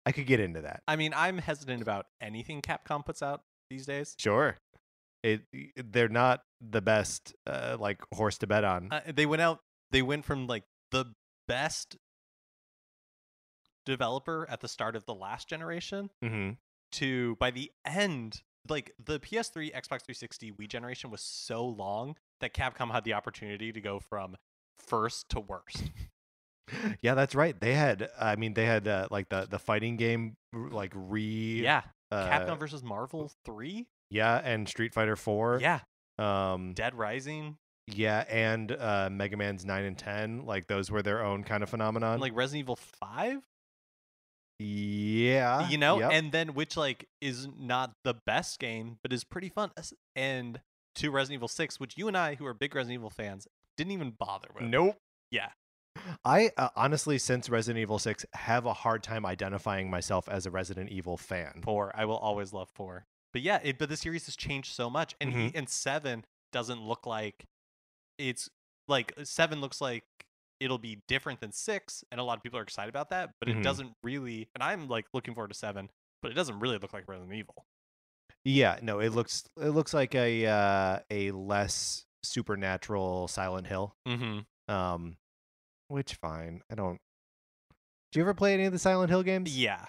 that. I mean, I'm hesitant about anything Capcom puts out these days. Sure. They're not the best like horse to bet on. They went from like the best developer at the start of the last generation to, by the end, like the PS3, Xbox 360, Wii generation was so long that Capcom had the opportunity to go from first to worst. Yeah, that's right. They had like the fighting game like Capcom versus Marvel 3. Yeah, and Street Fighter 4. Yeah. Dead Rising. Yeah, and Mega Man's 9 and 10, like those were their own kind of phenomenon. And like Resident Evil 5. Yeah. And then which like is not the best game, but is pretty fun. And to Resident Evil 6, which you and I, who are big Resident Evil fans, didn't even bother with. Nope. Yeah. I honestly, since Resident Evil 6, have a hard time identifying myself as a Resident Evil fan. 4. I will always love 4. But yeah, but the series has changed so much. And and 7 doesn't look like it's like 7 looks like it'll be different than 6, and a lot of people are excited about that, but it doesn't really, and I'm like looking forward to 7, but it doesn't really look like Resident Evil. Yeah, no, it looks like a less supernatural Silent Hill. Which fine. I don't. Do you ever play any of the Silent Hill games? Yeah.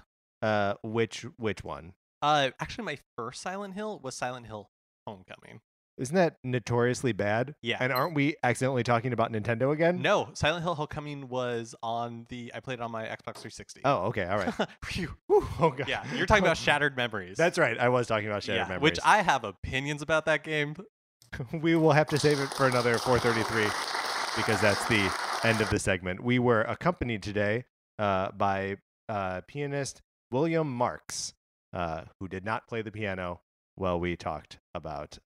Which one? Actually my first Silent Hill was Silent Hill Homecoming. Isn't that notoriously bad? Yeah. And aren't we accidentally talking about Nintendo again? No, Silent Hill Homecoming was on I played it on my Xbox 360. Oh, okay, all right. Phew. Oh, God. Yeah, you're talking about shattered memories. That's right. I was talking about shattered memories. Which I have opinions about that game. We will have to save it for another 433 because that's the end of the segment. We were accompanied today by pianist William Marks, who did not play the piano while we talked about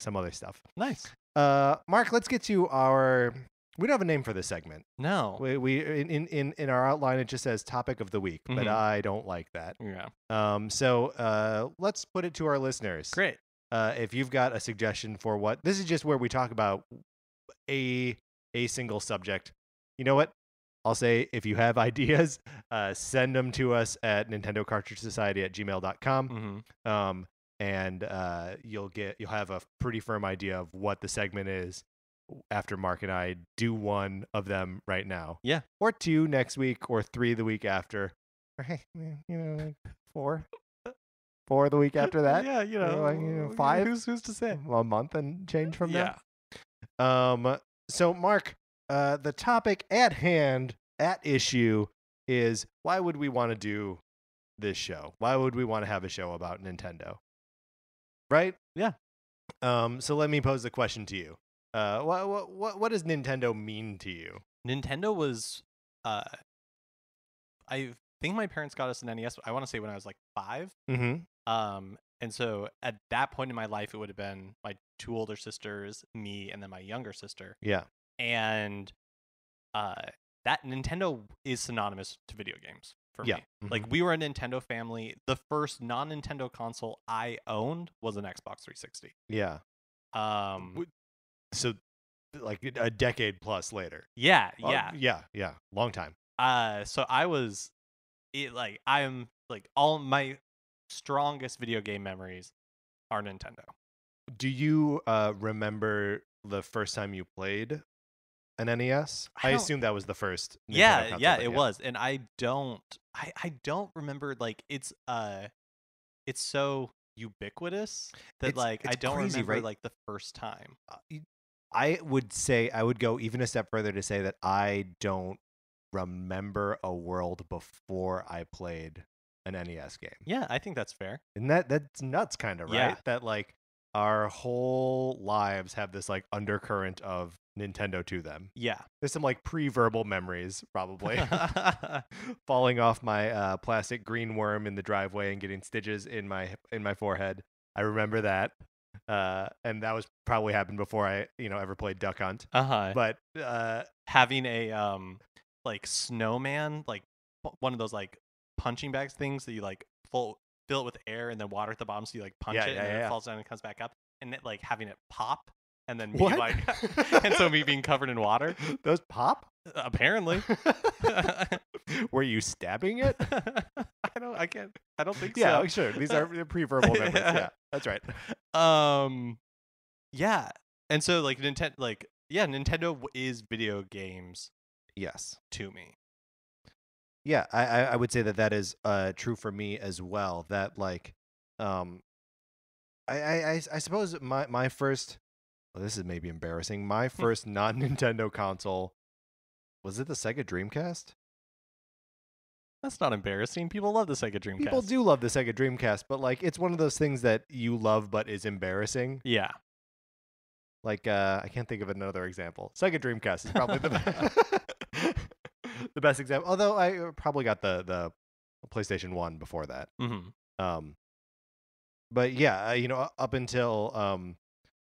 some other stuff. Nice. Mark, let's get to our... We don't have a name for this segment. No. We in our outline, it just says topic of the week, but I don't like that. Yeah. So let's put it to our listeners. Great. If you've got a suggestion for what... This is just where we talk about a single subject. You know what? I'll say if you have ideas, send them to us at Nintendo Cartridge Society at gmail.com. And you'll have a pretty firm idea of what the segment is after Mark and I do one of them right now. Yeah. Or 2 next week, or 3 the week after. Or hey, like 4. 4 the week after that. Yeah, 5. Who's to say? A month and change from now. So Mark, the topic at hand, at issue, is why would we want to do this show? Why would we want to have a show about Nintendo? Right? Yeah. So let me pose the question to you. What does Nintendo mean to you? Nintendo was, I think my parents got us an NES. I want to say when I was like 5. And so at that point in my life, it would have been my 2 older sisters, me, and then my younger sister. Yeah. And that Nintendo is synonymous to video games for me. Like we were a Nintendo family. The first non-Nintendo console I owned was an Xbox 360. Yeah. So like a decade plus later. Yeah. Long time. So I'm like all my strongest video game memories are Nintendo. Do you remember the first time you played an NES? I assume that was the first Nintendo console it was. And I don't remember, like it's so ubiquitous that It's like I don't crazy, remember right? like the first time. I would go even a step further to say that I don't remember a world before I played an NES game. Yeah, I think that's fair. And that's nuts kind of, Yeah. right? That like our whole lives have this like undercurrent of Nintendo to them. Yeah. There's some like pre-verbal memories probably falling off my plastic green worm in the driveway and getting stitches in my forehead. I remember that. And that was probably happened before I, ever played Duck Hunt. But having a like snowman, like one of those like punching bags things that you like fill it with air and then water at the bottom, so you like punch it and then it falls down and comes back up, and it, like having it pop, and then me What? like and so me being covered in water. Those pop? Apparently. Were you stabbing it? I don't think so. Yeah, sure. These are pre-verbal memories. Yeah, that's right. Yeah. And so like Nintendo is video games Yes. to me. Yeah, I would say that is true for me as well. That like, I suppose my first. Well, this is maybe embarrassing. My first non-Nintendo console was it the Sega Dreamcast? That's not embarrassing. People love the Sega Dreamcast. People do love the Sega Dreamcast, but like it's one of those things that you love but is embarrassing. Yeah. Like I can't think of another example. Sega Dreamcast is probably the best example. Although I probably got the PlayStation 1 before that. Mm-hmm. But yeah, up until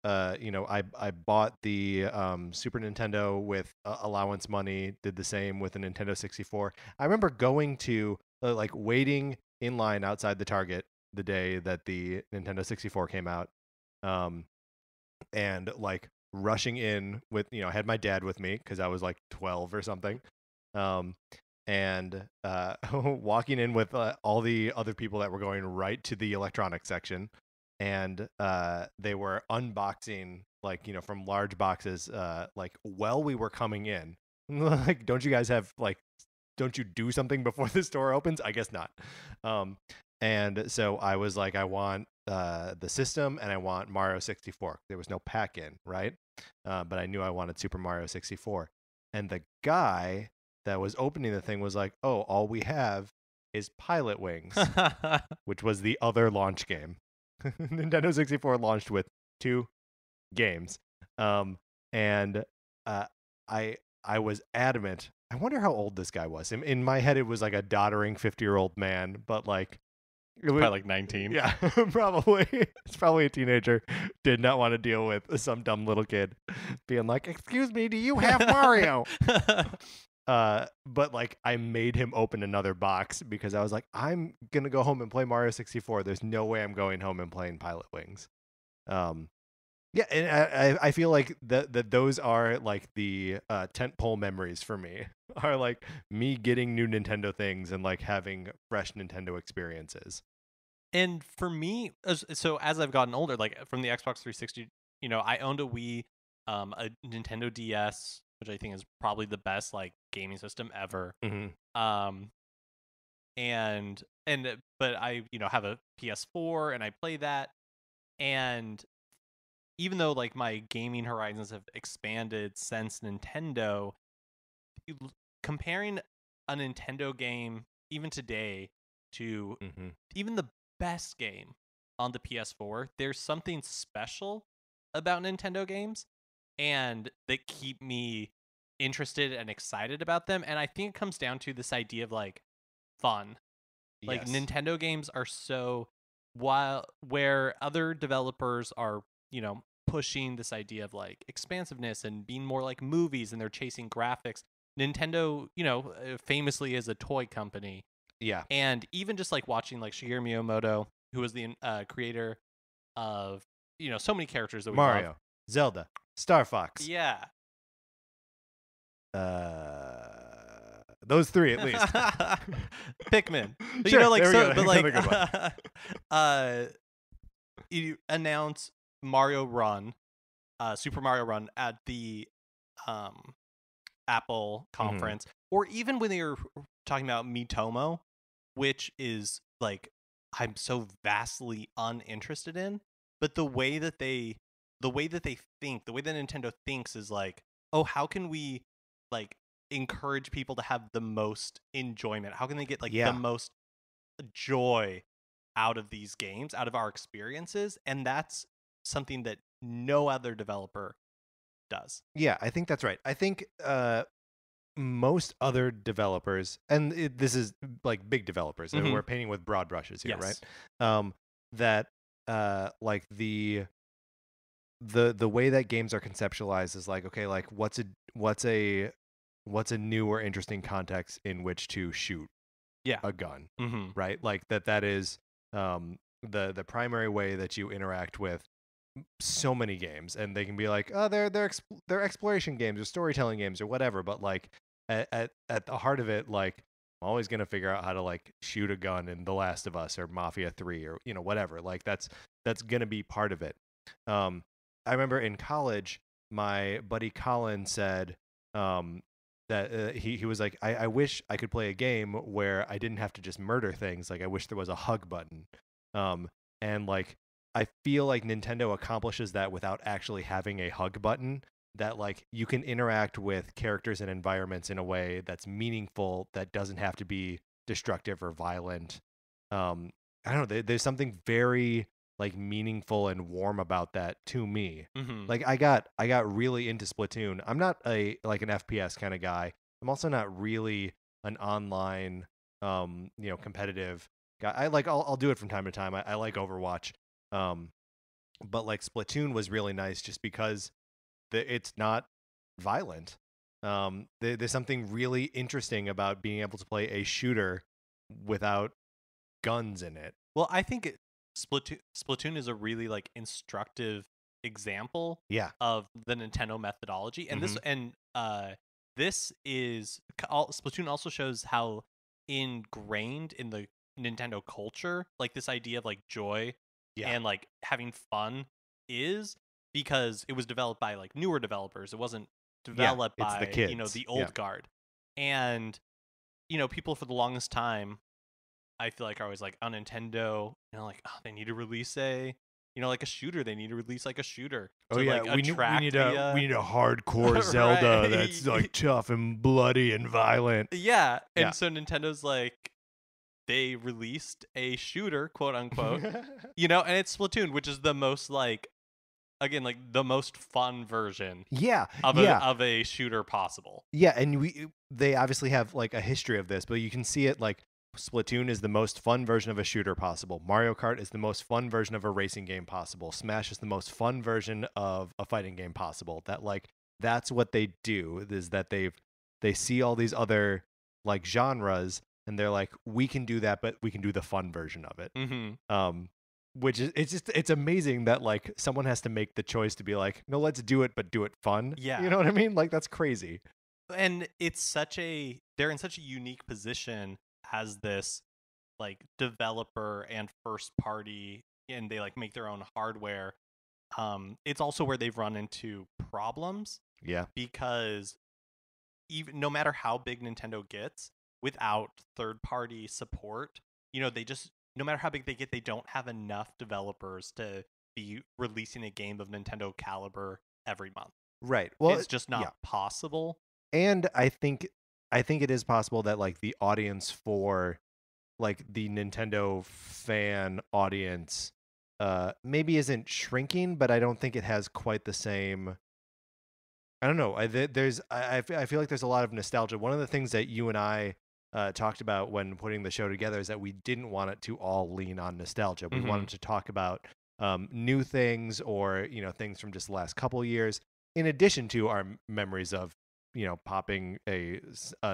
I bought the Super Nintendo with allowance money. Did the same with the Nintendo 64. I remember going to like waiting in line outside the Target the day that the Nintendo 64 came out, and like rushing in with I had my dad with me because I was like 12 or something, and walking in with all the other people that were going right to the electronics section. And they were unboxing like from large boxes like while we were coming in. Like, don't you guys have like, don't you do something before the store opens? I guess not. And so I was like, I want the system and I want Mario 64. There was no pack in, right? But I knew I wanted Super Mario 64. And the guy that was opening the thing was like, oh, all we have is Pilot Wings, which was the other launch game. Nintendo 64 launched with 2 games, and I was adamant. I wonder how old this guy was. In my head, it was like a doddering 50-year-old man, but like probably like 19. Yeah, probably. It's probably a teenager. Did not want to deal with some dumb little kid being like, "Excuse me, do you have Mario?" But like I made him open another box because I was like, I'm gonna go home and play Mario 64. There's no way I'm going home and playing Pilot Wings. Yeah, and I feel like that those are like the tentpole memories for me. Are like me getting new Nintendo things and like having fresh Nintendo experiences. And for me, so as I've gotten older, like from the Xbox 360, I owned a Wii, a Nintendo DS, which I think is probably the best like gaming system ever. Mm-hmm. But I have a PS4 and I play that, and even though like my gaming horizons have expanded since Nintendo, comparing a Nintendo game even today to even the best game on the PS4, there's something special about Nintendo games and that keep me interested and excited about them. And I think it comes down to this idea of like fun. Like Nintendo games are so where other developers are, pushing this idea of like expansiveness and being more like movies and they're chasing graphics. Nintendo, famously is a toy company. Yeah. And even just like watching like Shigeru Miyamoto, who was the creator of, so many characters that we Mario, love. Zelda, Star Fox. Yeah. Those 3 at least. Pikmin. But, sure, you announce Mario Run, Super Mario Run at the Apple conference, or even when they were talking about Miitomo, which is like I'm so vastly uninterested in. But the way that they think, the way that Nintendo thinks is like, oh, how can we like encourage people to have the most enjoyment? How can they get like the Yeah. most joy out of these games, out of our experiences? And that's something that no other developer does. Yeah, I think that's right. I think most other developers, and this is like big developers, and we're painting with broad brushes here, right? Yes. That like the way that games are conceptualized is like, okay, like what's a new or interesting context in which to shoot Yeah. a gun, Mm-hmm. right? Like that is the primary way that you interact with so many games, and they can be like, oh, they're exploration games or storytelling games or whatever, but like at the heart of it, like I'm always gonna figure out how to like shoot a gun in The Last of Us or Mafia 3 or whatever. Like that's gonna be part of it. I remember in college, my buddy Colin said that he was like, I wish I could play a game where I didn't have to just murder things. Like I wish there was a hug button. And like I feel like Nintendo accomplishes that without actually having a hug button, that like you can interact with characters and environments in a way that's meaningful, that doesn't have to be destructive or violent. I don't know, there's something very like meaningful and warm about that to me. Mm-hmm. Like I got really into Splatoon. I'm not a like an FPS kind of guy. I'm also not really an online competitive guy. I'll do it from time to time. I like Overwatch. But like Splatoon was really nice just because it's not violent. There's something really interesting about being able to play a shooter without guns in it. Well, I think Splatoon is a really like instructive example Yeah. of the Nintendo methodology, and this is Splatoon also shows how ingrained in the Nintendo culture, like this idea of like joy and like having fun is, because it was developed by like newer developers. It wasn't developed it's by the kids. the old guard, and people for the longest time, I feel like, are always like, on Nintendo, like, oh, they need to release like a shooter. They need to release like a shooter to like attract we need a hardcore Zelda that's like tough and bloody and violent. Yeah. And so Nintendo's like, they released a shooter, quote unquote, and it's Splatoon, which is the most like, again, like the most fun version of a shooter possible. Yeah, and they obviously have like a history of this, but you can see it like Splatoon is the most fun version of a shooter possible. Mario Kart is the most fun version of a racing game possible. Smash is the most fun version of a fighting game possible. That like that's what they do, is that they see all these other like genres and they're like, we can do that, but we can do the fun version of it. Mm-hmm. Which is it's amazing that like someone has to make the choice to be like, no, let's do it, but do it fun. Yeah. You know what I mean? Like that's crazy. And they're in such a unique position as this like developer and first party, and they like make their own hardware. It's also where they've run into problems. Yeah. Because even no matter how big Nintendo gets, without third party support, they just, no matter how big they get, they don't have enough developers to be releasing a game of Nintendo caliber every month. Right. Well, it's just not possible. And I think it is possible that like the audience for like the Nintendo fan audience maybe isn't shrinking, but I don't think it has quite the same. I don't know. I feel like there's a lot of nostalgia. One of the things that you and I talked about when putting the show together is that we didn't want it to all lean on nostalgia. We wanted to talk about new things, or things from just the last couple years, in addition to our memories of popping a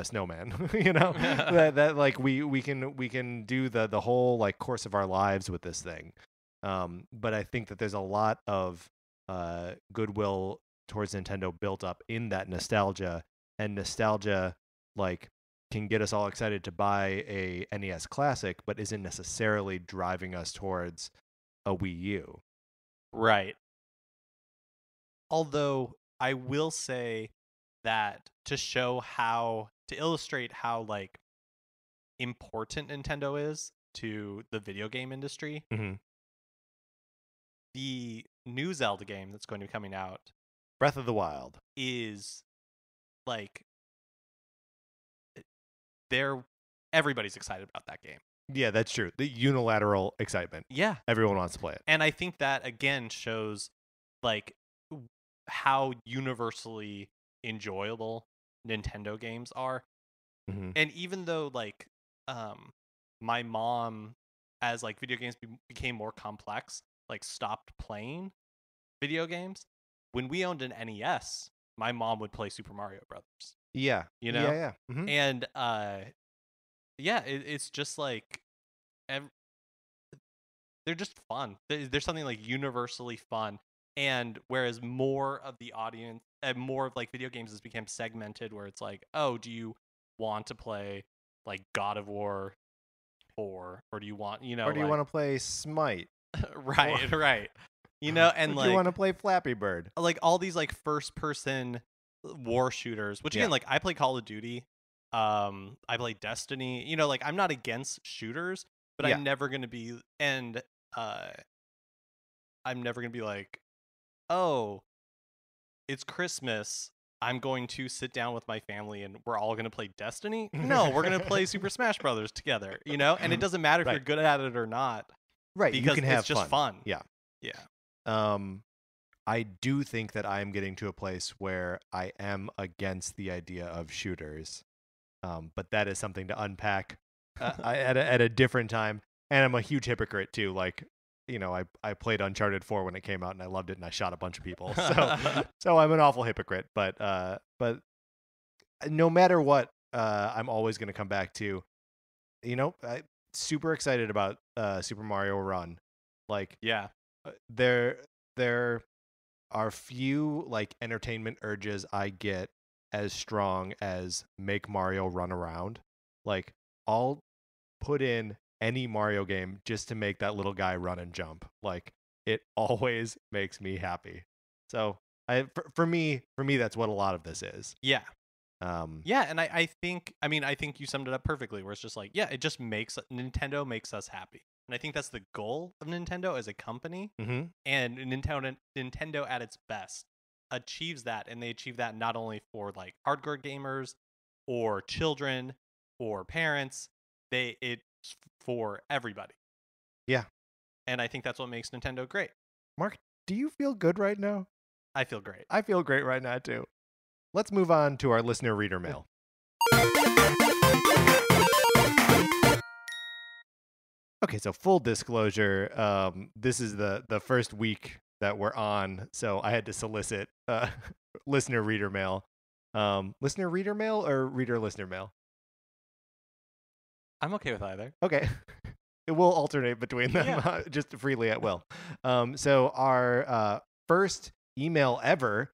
snowman. that like we can do the whole like course of our lives with this thing. But I think that there's a lot of goodwill towards Nintendo built up in that nostalgia, and nostalgia like can get us all excited to buy a NES Classic, but isn't necessarily driving us towards a Wii U. Right. Although I will say that to illustrate how like important Nintendo is to the video game industry, Mm-hmm. the new Zelda game that's going to be coming out Breath of the Wild. is like everybody's excited about that game. Yeah, that's true. The unilateral excitement. Yeah. Everyone wants to play it. And I think that again shows like how universally enjoyable Nintendo games are. Mm-hmm. And even though like my mom, as like video games became more complex, like stopped playing video games, when we owned an NES, my mom would play Super Mario Brothers. Yeah. You know? Yeah. Mm-hmm. And yeah, it's just like they're just fun. There's something like universally fun. And whereas more of the audience and more of like video games has become segmented, where it's like, oh, do you want to play like God of War 4, or do you want, or do you want to play Smite? right. You know, and or like do you want to play Flappy Bird? Like all these like first person war shooters, which again, like I play Call of Duty, I play Destiny, you know, like I'm not against shooters, but I'm never gonna be I'm never gonna be like, oh, it's Christmas, I'm going to sit down with my family and we're all gonna play Destiny. No, we're gonna play Super Smash Brothers together, you know, and it doesn't matter if you're good at it or not, right? Because you can have it's just fun. Yeah. Yeah. I do think that I am getting to a place where I am against the idea of shooters, but that is something to unpack at a different time. And I'm a huge hypocrite too. Like, you know, I played Uncharted 4 when it came out, and I loved it, and I shot a bunch of people. So I'm an awful hypocrite. But no matter what, I'm always going to come back to, you know, super excited about Super Mario Run. Like, yeah, there are few like entertainment urges I get as strong as make Mario run around. Like, I'll put in any Mario game just to make that little guy run and jump. Like, it always makes me happy. So for me that's what a lot of this is. Yeah. Yeah, and I think you summed it up perfectly, where it's just like, yeah, it just makes Nintendo makes us happy. And I think that's the goal of Nintendo as a company. Mm-hmm. And Nintendo at its best achieves that, and they achieve that not only for like hardcore gamers or children or parents, it's for everybody. Yeah. And I think that's what makes Nintendo great. Mark, do you feel good right now? I feel great. I feel great right now too. Let's move on to our listener reader mail. Okay, so full disclosure, this is the first week that we're on, so I had to solicit listener reader mail. Listener reader mail or reader listener mail? I'm okay with either. Okay. It will alternate between them just freely at will. So our first email ever,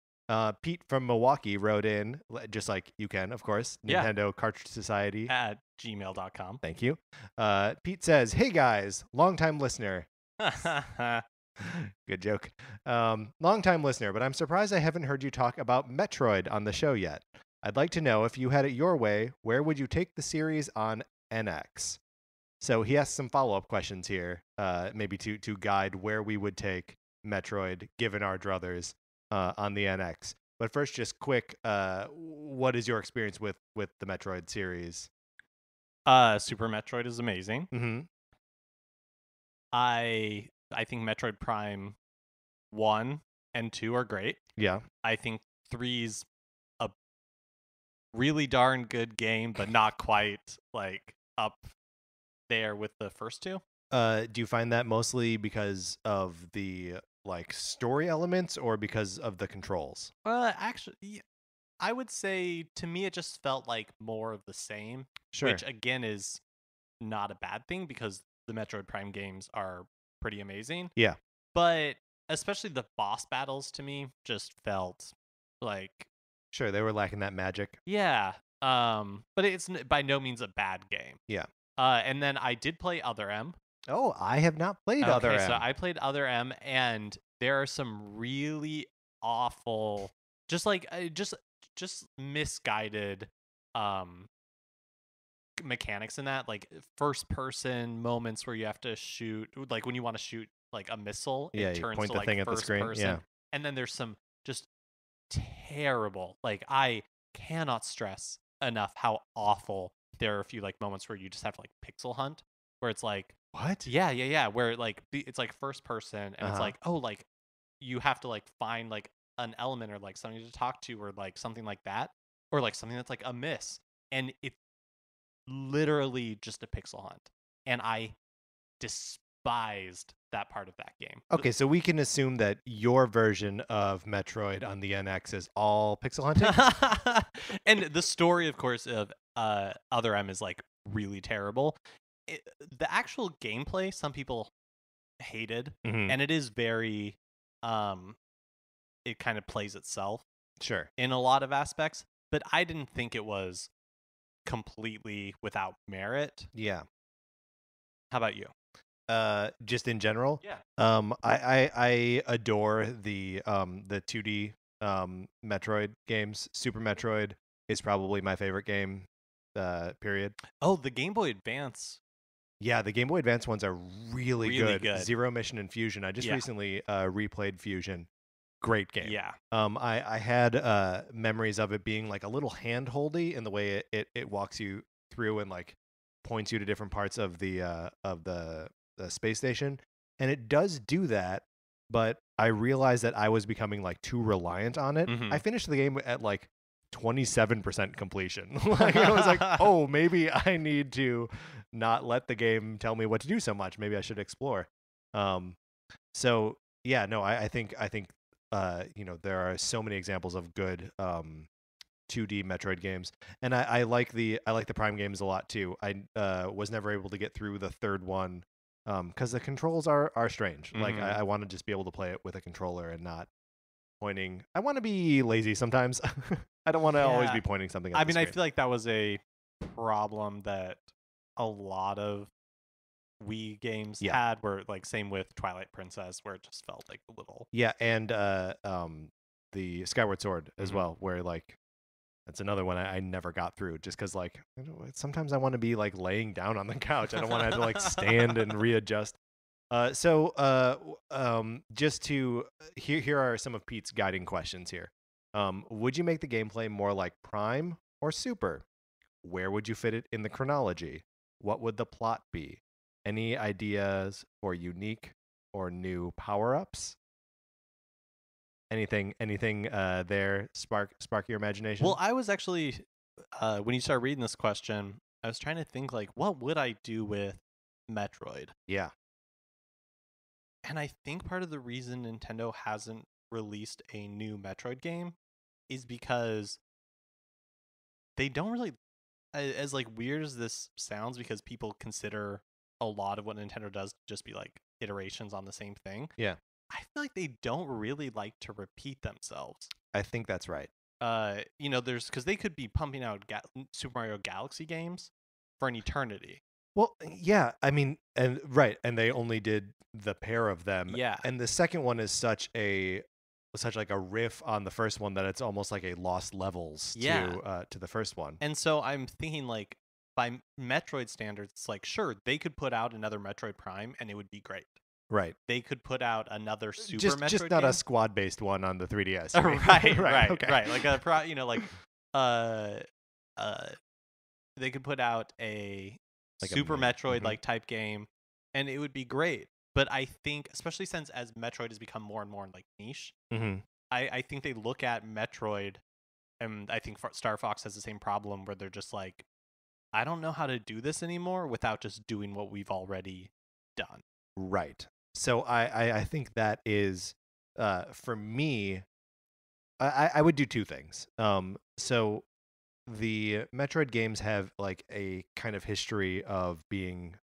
Pete from Milwaukee wrote in, just like you can, of course, Nintendo Cartridge Society at gmail.com. Thank you. Pete says, "Hey guys, longtime listener." Good joke. Longtime listener, but I'm surprised I haven't heard you talk about Metroid on the show yet. I'd like to know, if you had it your way, where would you take the series on NX? So he has some follow-up questions here, maybe to guide where we would take Metroid, given our druthers, on the NX. But first, just quick, what is your experience with the Metroid series? Super Metroid is amazing. Mm-hmm. I think Metroid Prime 1 and 2 are great. Yeah. I think 3's a really darn good game, but not quite like up there with the first two. Do you find that mostly because of the like story elements or because of the controls? Actually, I would say to me it just felt like more of the same. Sure. Which again is not a bad thing, because the Metroid Prime games are pretty amazing. Yeah. But especially the boss battles to me just felt like, sure, they were lacking that magic. Yeah. But it's by no means a bad game. Yeah. And then I did play Other M. Oh, I have not played Other M. So I played Other M, and there are some really awful, just misguided mechanics in that, like first person moments where you have to shoot, like when you want to shoot like a missile, Yeah, it you turns point to the like thing at the first screen. person. Yeah. And then there's some just terrible, like I cannot stress enough how awful there are a few like moments where you just have to like pixel hunt, where it's like, What? yeah, where like it's like first person and it's Uh-huh. like, oh, like you have to like find like an element or like something to talk to or like something like that, or like something that's like a miss, and it's literally just a pixel hunt, and I despised that part of that game. Okay, so we can assume that your version of Metroid on the NX is all pixel hunting? And the story, of course, of Other M is like really terrible. The actual gameplay, some people hated, Mhm. and it is very, it kind of plays itself Sure. in a lot of aspects. But I didn't think it was completely without merit. Yeah. How about you? Just in general, Yeah. I adore the 2D Metroid games. Super Metroid is probably my favorite game. Period. Oh, the Game Boy Advance. Yeah, the Game Boy Advance ones are really, Really good. good. Zero Mission and Fusion. I just Yeah. recently replayed Fusion. Great game. Yeah. I had memories of it being like a little hand-holdy in the way it walks you through and like points you to different parts of the space station, and it does do that. But I realized that I was becoming like too reliant on it. Mhm. I finished the game at like 27% completion. Like I was like, oh, maybe I need to not let the game tell me what to do so much. Maybe I should explore. So yeah, no, I think there are so many examples of good 2D Metroid games, and I like the Prime games a lot too. I was never able to get through the third one because the controls are strange. Like Mhm. I want to just be able to play it with a controller and not pointing. I want to be lazy sometimes. I don't want to always Yeah. be pointing something at I the mean, I screen. feel like that was a problem that a lot of Wii games Yeah. had, where like same with Twilight Princess, where it just felt like a little. Yeah, and the Skyward Sword as Mhm. well, where like that's another one I never got through just because like sometimes I want to be like laying down on the couch. I don't want to have to like stand and readjust. Just to here are some of Pete's guiding questions here. Would you make the gameplay more like Prime or Super? Where would you fit it in the chronology? What would the plot be? Any ideas for unique or new power-ups? Anything there spark your imagination? Well, I was actually, when you started reading this question, I was trying to think like, what would I do with Metroid? Yeah. And I think part of the reason Nintendo hasn't released a new Metroid game is because they don't really, as like weird as this sounds, because people consider a lot of what Nintendo does to just be like iterations on the same thing. Yeah. I feel like they don't really like to repeat themselves. I think that's right. There's, because they could be pumping out Super Mario Galaxy games for an eternity. Well, yeah, I mean, and right, and they only did the pair of them. Yeah. And the second one is such like a riff on the first one that it's almost like a lost levels to the first one. And so I'm thinking like by Metroid standards, it's like, sure, they could put out another Metroid Prime and it would be great. Right. They could put out another Super Metroid just not game. a squad-based one on the 3DS. Right. Okay. Like they could put out a Like a Super Metroid mhm. like type game and it would be great. But I think, especially since as Metroid has become more and more like niche, Mm-hmm. I think they look at Metroid, and I think Star Fox has the same problem where they're just like, I don't know how to do this anymore without just doing what we've already done. Right. So I think that is for me. I would do two things. So the Metroid games have like a kind of history of being.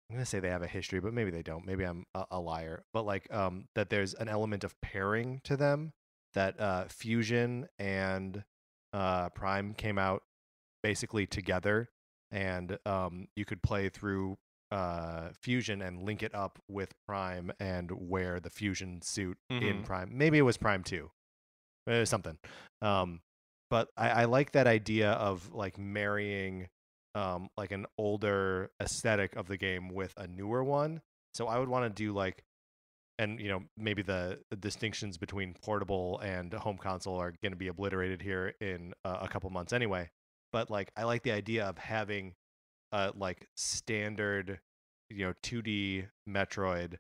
I'm gonna say they have a history, but maybe they don't. Maybe I'm a liar. But like that there's an element of pairing to them. That Fusion and Prime came out basically together, and you could play through Fusion and link it up with Prime and wear the Fusion suit in Prime. Maybe it was Prime 2. Something. but I like that idea of like marrying like an older aesthetic of the game with a newer one. So I would want to do like, and maybe the distinctions between portable and home console are going to be obliterated here in a couple months anyway. But like I like the idea of having like standard 2D Metroid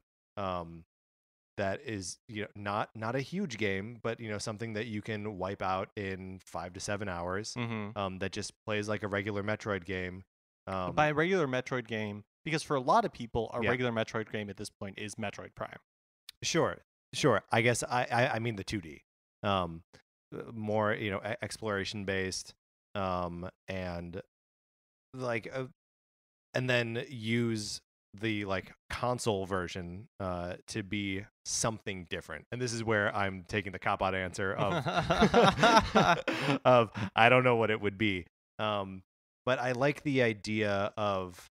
that is not a huge game, but something that you can wipe out in 5 to 7 hours. That just plays like a regular Metroid game. By a regular Metroid game, because for a lot of people, a Yeah. regular Metroid game at this point is Metroid Prime. Sure. I guess I mean the 2D, more exploration based, and like and then use the like console version to be something different. And this is where I'm taking the cop out answer of of I don't know what it would be. But I like the idea of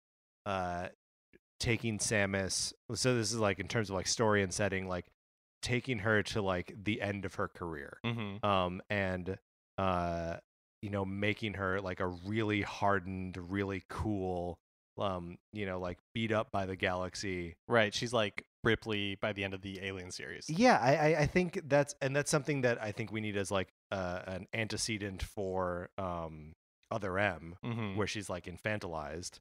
taking Samus. So this is like in terms of like story and setting, like taking her to like the end of her career. And making her like a really hardened, really cool, like beat up by the galaxy. Right. She's like Ripley by the end of the Alien series. Yeah, I think that's something that I think we need as like an antecedent for Other M, where she's like infantilized.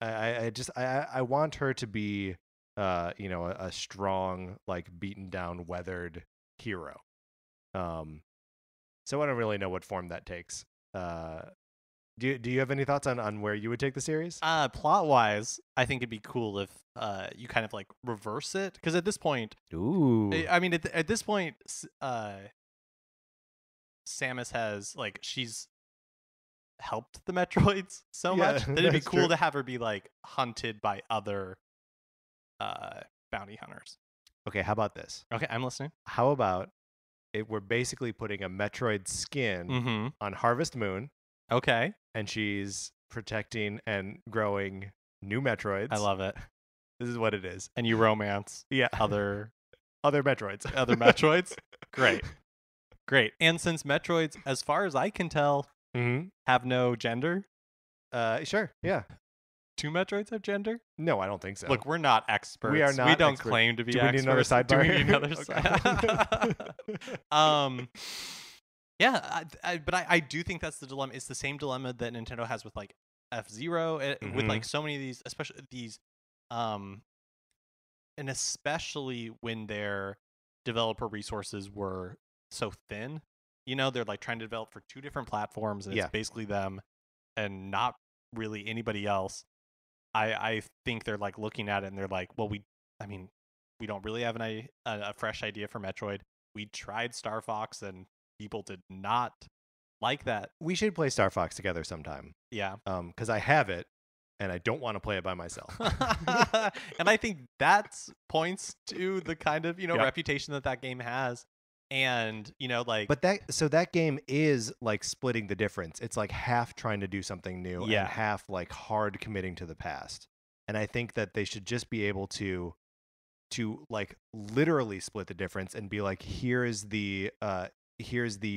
I want her to be a strong, like beaten down, weathered hero. So I don't really know what form that takes. Do you have any thoughts on where you would take the series? Plot wise, I think it'd be cool if you kind of like reverse it, because at this point, I mean at this point, Samus has like she's helped the Metroids so much that it'd be cool to have her be like hunted by other bounty hunters. Okay, how about this? Okay, I'm listening. How about we're basically putting a Metroid skin on Harvest Moon. Okay. And she's protecting and growing new Metroids. I love it. This is what it is. And you romance other Metroids. Other Metroids? Great. And since Metroids, as far as I can tell, have no gender. Sure. Yeah. 2 Metroids have gender? No, I don't think so. Look, we're not experts. We are not. We don't experts. claim to be Do we experts. need another sidebar? Do we need another side? Yeah, but I do think that's the dilemma. It's the same dilemma that Nintendo has with like F-Zero, with like so many of these, especially these, and especially when their developer resources were so thin. They're like trying to develop for 2 different platforms, and it's basically them and not really anybody else. I think they're like looking at it and they're like, well, we don't really have a fresh idea for Metroid. We tried Star Fox and people did not like that. We should play Star Fox together sometime. Yeah. Because I have it and I don't want to play it by myself. And I think that points to the kind of, reputation that game has. And, like... But that game is like splitting the difference. It's like half trying to do something new and half like hard committing to the past. And I think that they should just be able to like literally split the difference and be like, here's the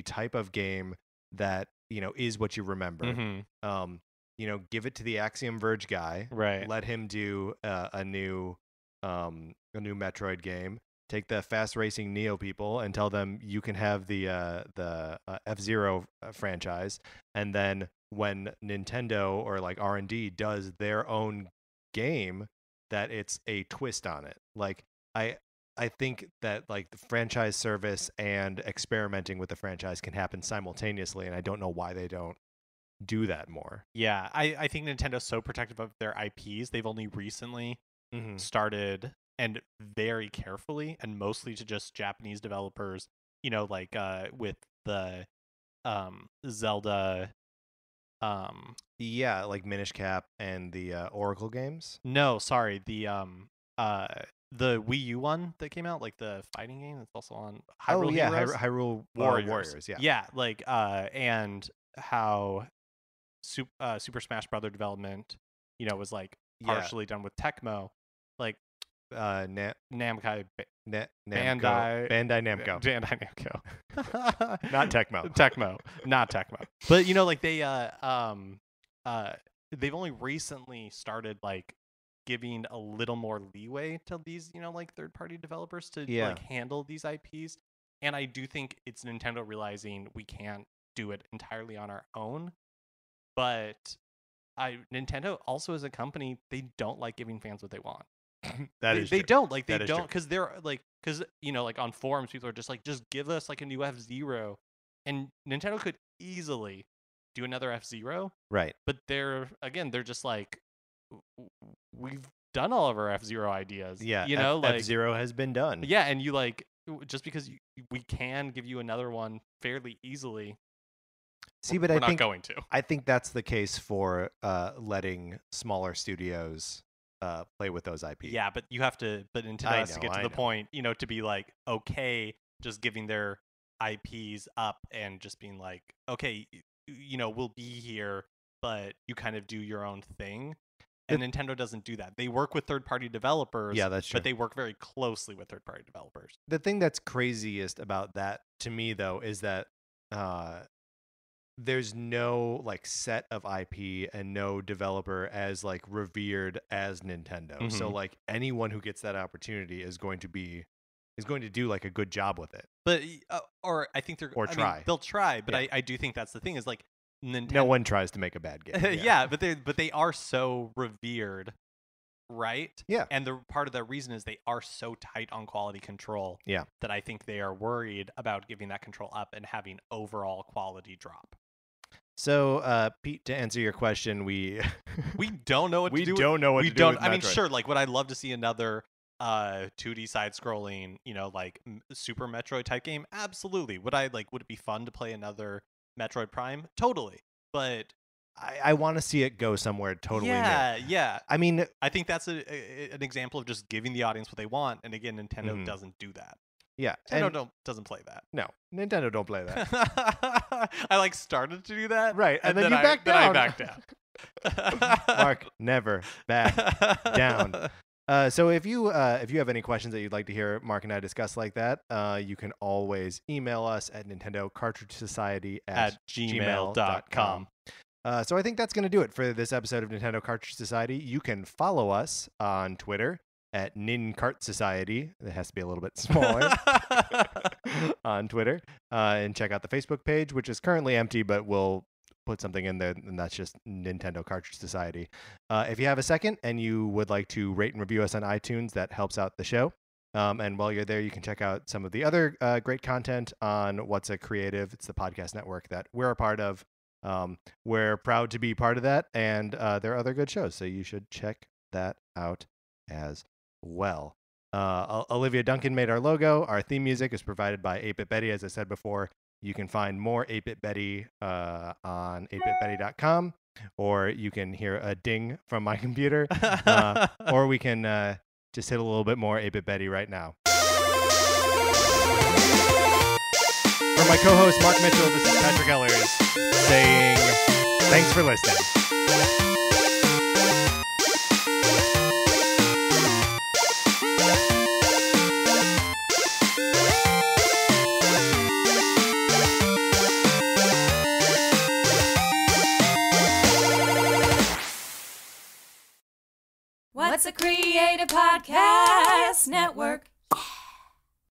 type of game that, is what you remember. Give it to the Axiom Verge guy. Right. Let him do a new Metroid game. Take the fast racing Neo people and tell them you can have the F-Zero franchise, and then when Nintendo or like R&D does their own game, that it's a twist on it. Like I think that like the franchise service and experimenting with the franchise can happen simultaneously, and I don't know why they don't do that more. Yeah, I think Nintendo's so protective of their IPs. They've only recently started, and very carefully, and mostly to just Japanese developers, like with the Zelda like Minish Cap and the Oracle games. No, sorry, the Wii U one that came out, like the fighting game that's also on Hyrule Heroes? Hyrule Warriors. Yeah, like and how Super Smash Brother development, was like partially done with Tecmo. Like Namco. Bandai Namco. Bandai Namco. Not Tecmo. Tecmo. Not Tecmo. But like they've only recently started like giving a little more leeway to these, like third-party developers to like handle these IPs. And I do think it's Nintendo realizing we can't do it entirely on our own. But Nintendo also as a company, they don't like giving fans what they want. They don't because they're like like on forums people are just like, just give us like a new F-Zero, and Nintendo could easily do another F-Zero, right? But they're just like, we've done all of our F-Zero ideas, like F-Zero has been done, and you like, just because we can give you another one fairly easily. See, but we're I not think going to. I think that's the case for letting smaller studios play with those IPs. Yeah, but Nintendo has to get to the point, to be like, okay, just giving their IPs up and just being like, okay, we'll be here, but you kind of do your own thing. And Nintendo doesn't do that. They work with third-party developers. Yeah, that's true. But they work very closely with third-party developers. The thing that's craziest about that to me, though, is that there's no like set of IP and no developer as like revered as Nintendo. Mm-hmm. So like anyone who gets that opportunity is going to do like a good job with it. But or I think they'll try. But I do think that's the thing is like Nintendo. No one tries to make a bad game. Yeah, but they are so revered, right? Yeah. And the part of the reason is they are so tight on quality control. Yeah. That I think they are worried about giving that control up and having overall quality drop. So, Pete, to answer your question, we don't know what to do. We don't know what to do with Metroid. I mean, sure, like, would I love to see another 2D side-scrolling, like Super Metroid type game? Absolutely. Would it be fun to play another Metroid Prime? Totally. But I want to see it go somewhere totally new. Yeah. I mean, I think that's an example of just giving the audience what they want, and again, Nintendo doesn't do that. Yeah, Nintendo doesn't play that. No, Nintendo don't play that. I started to do do right, and then you backed down. Then I backed down. Mark never back down. So if you have any questions that you'd like to hear Mark and I discuss like that, you can always email us at Nintendo Cartridge Society at gmail.com. So I think that's going to do it for this episode of Nintendo Cartridge Society. You can follow us on Twitter at NinCart Society. It has to be a little bit smaller on Twitter. And check out the Facebook page, which is currently empty, but we'll put something in there, and that's just Nintendo Cartridge Society. If you have a second and you would like to rate and review us on iTunes, that helps out the show. And while you're there, you can check out some of the other great content on What's a Creative. It's the podcast network that we're a part of. We're proud to be part of that, and there are other good shows, so you should check that out as well. Olivia Duncan made our logo. Our theme music is provided by 8-Bit Betty. As I said before, you can find more 8-Bit Betty on 8bitbetty.com, or you can hear a ding from my computer, or we can just hit a little bit more 8-Bit Betty right now. For my co-host Mark Mitchell, this is Patrick Ellers saying thanks for listening. What's a Creative Podcast Network?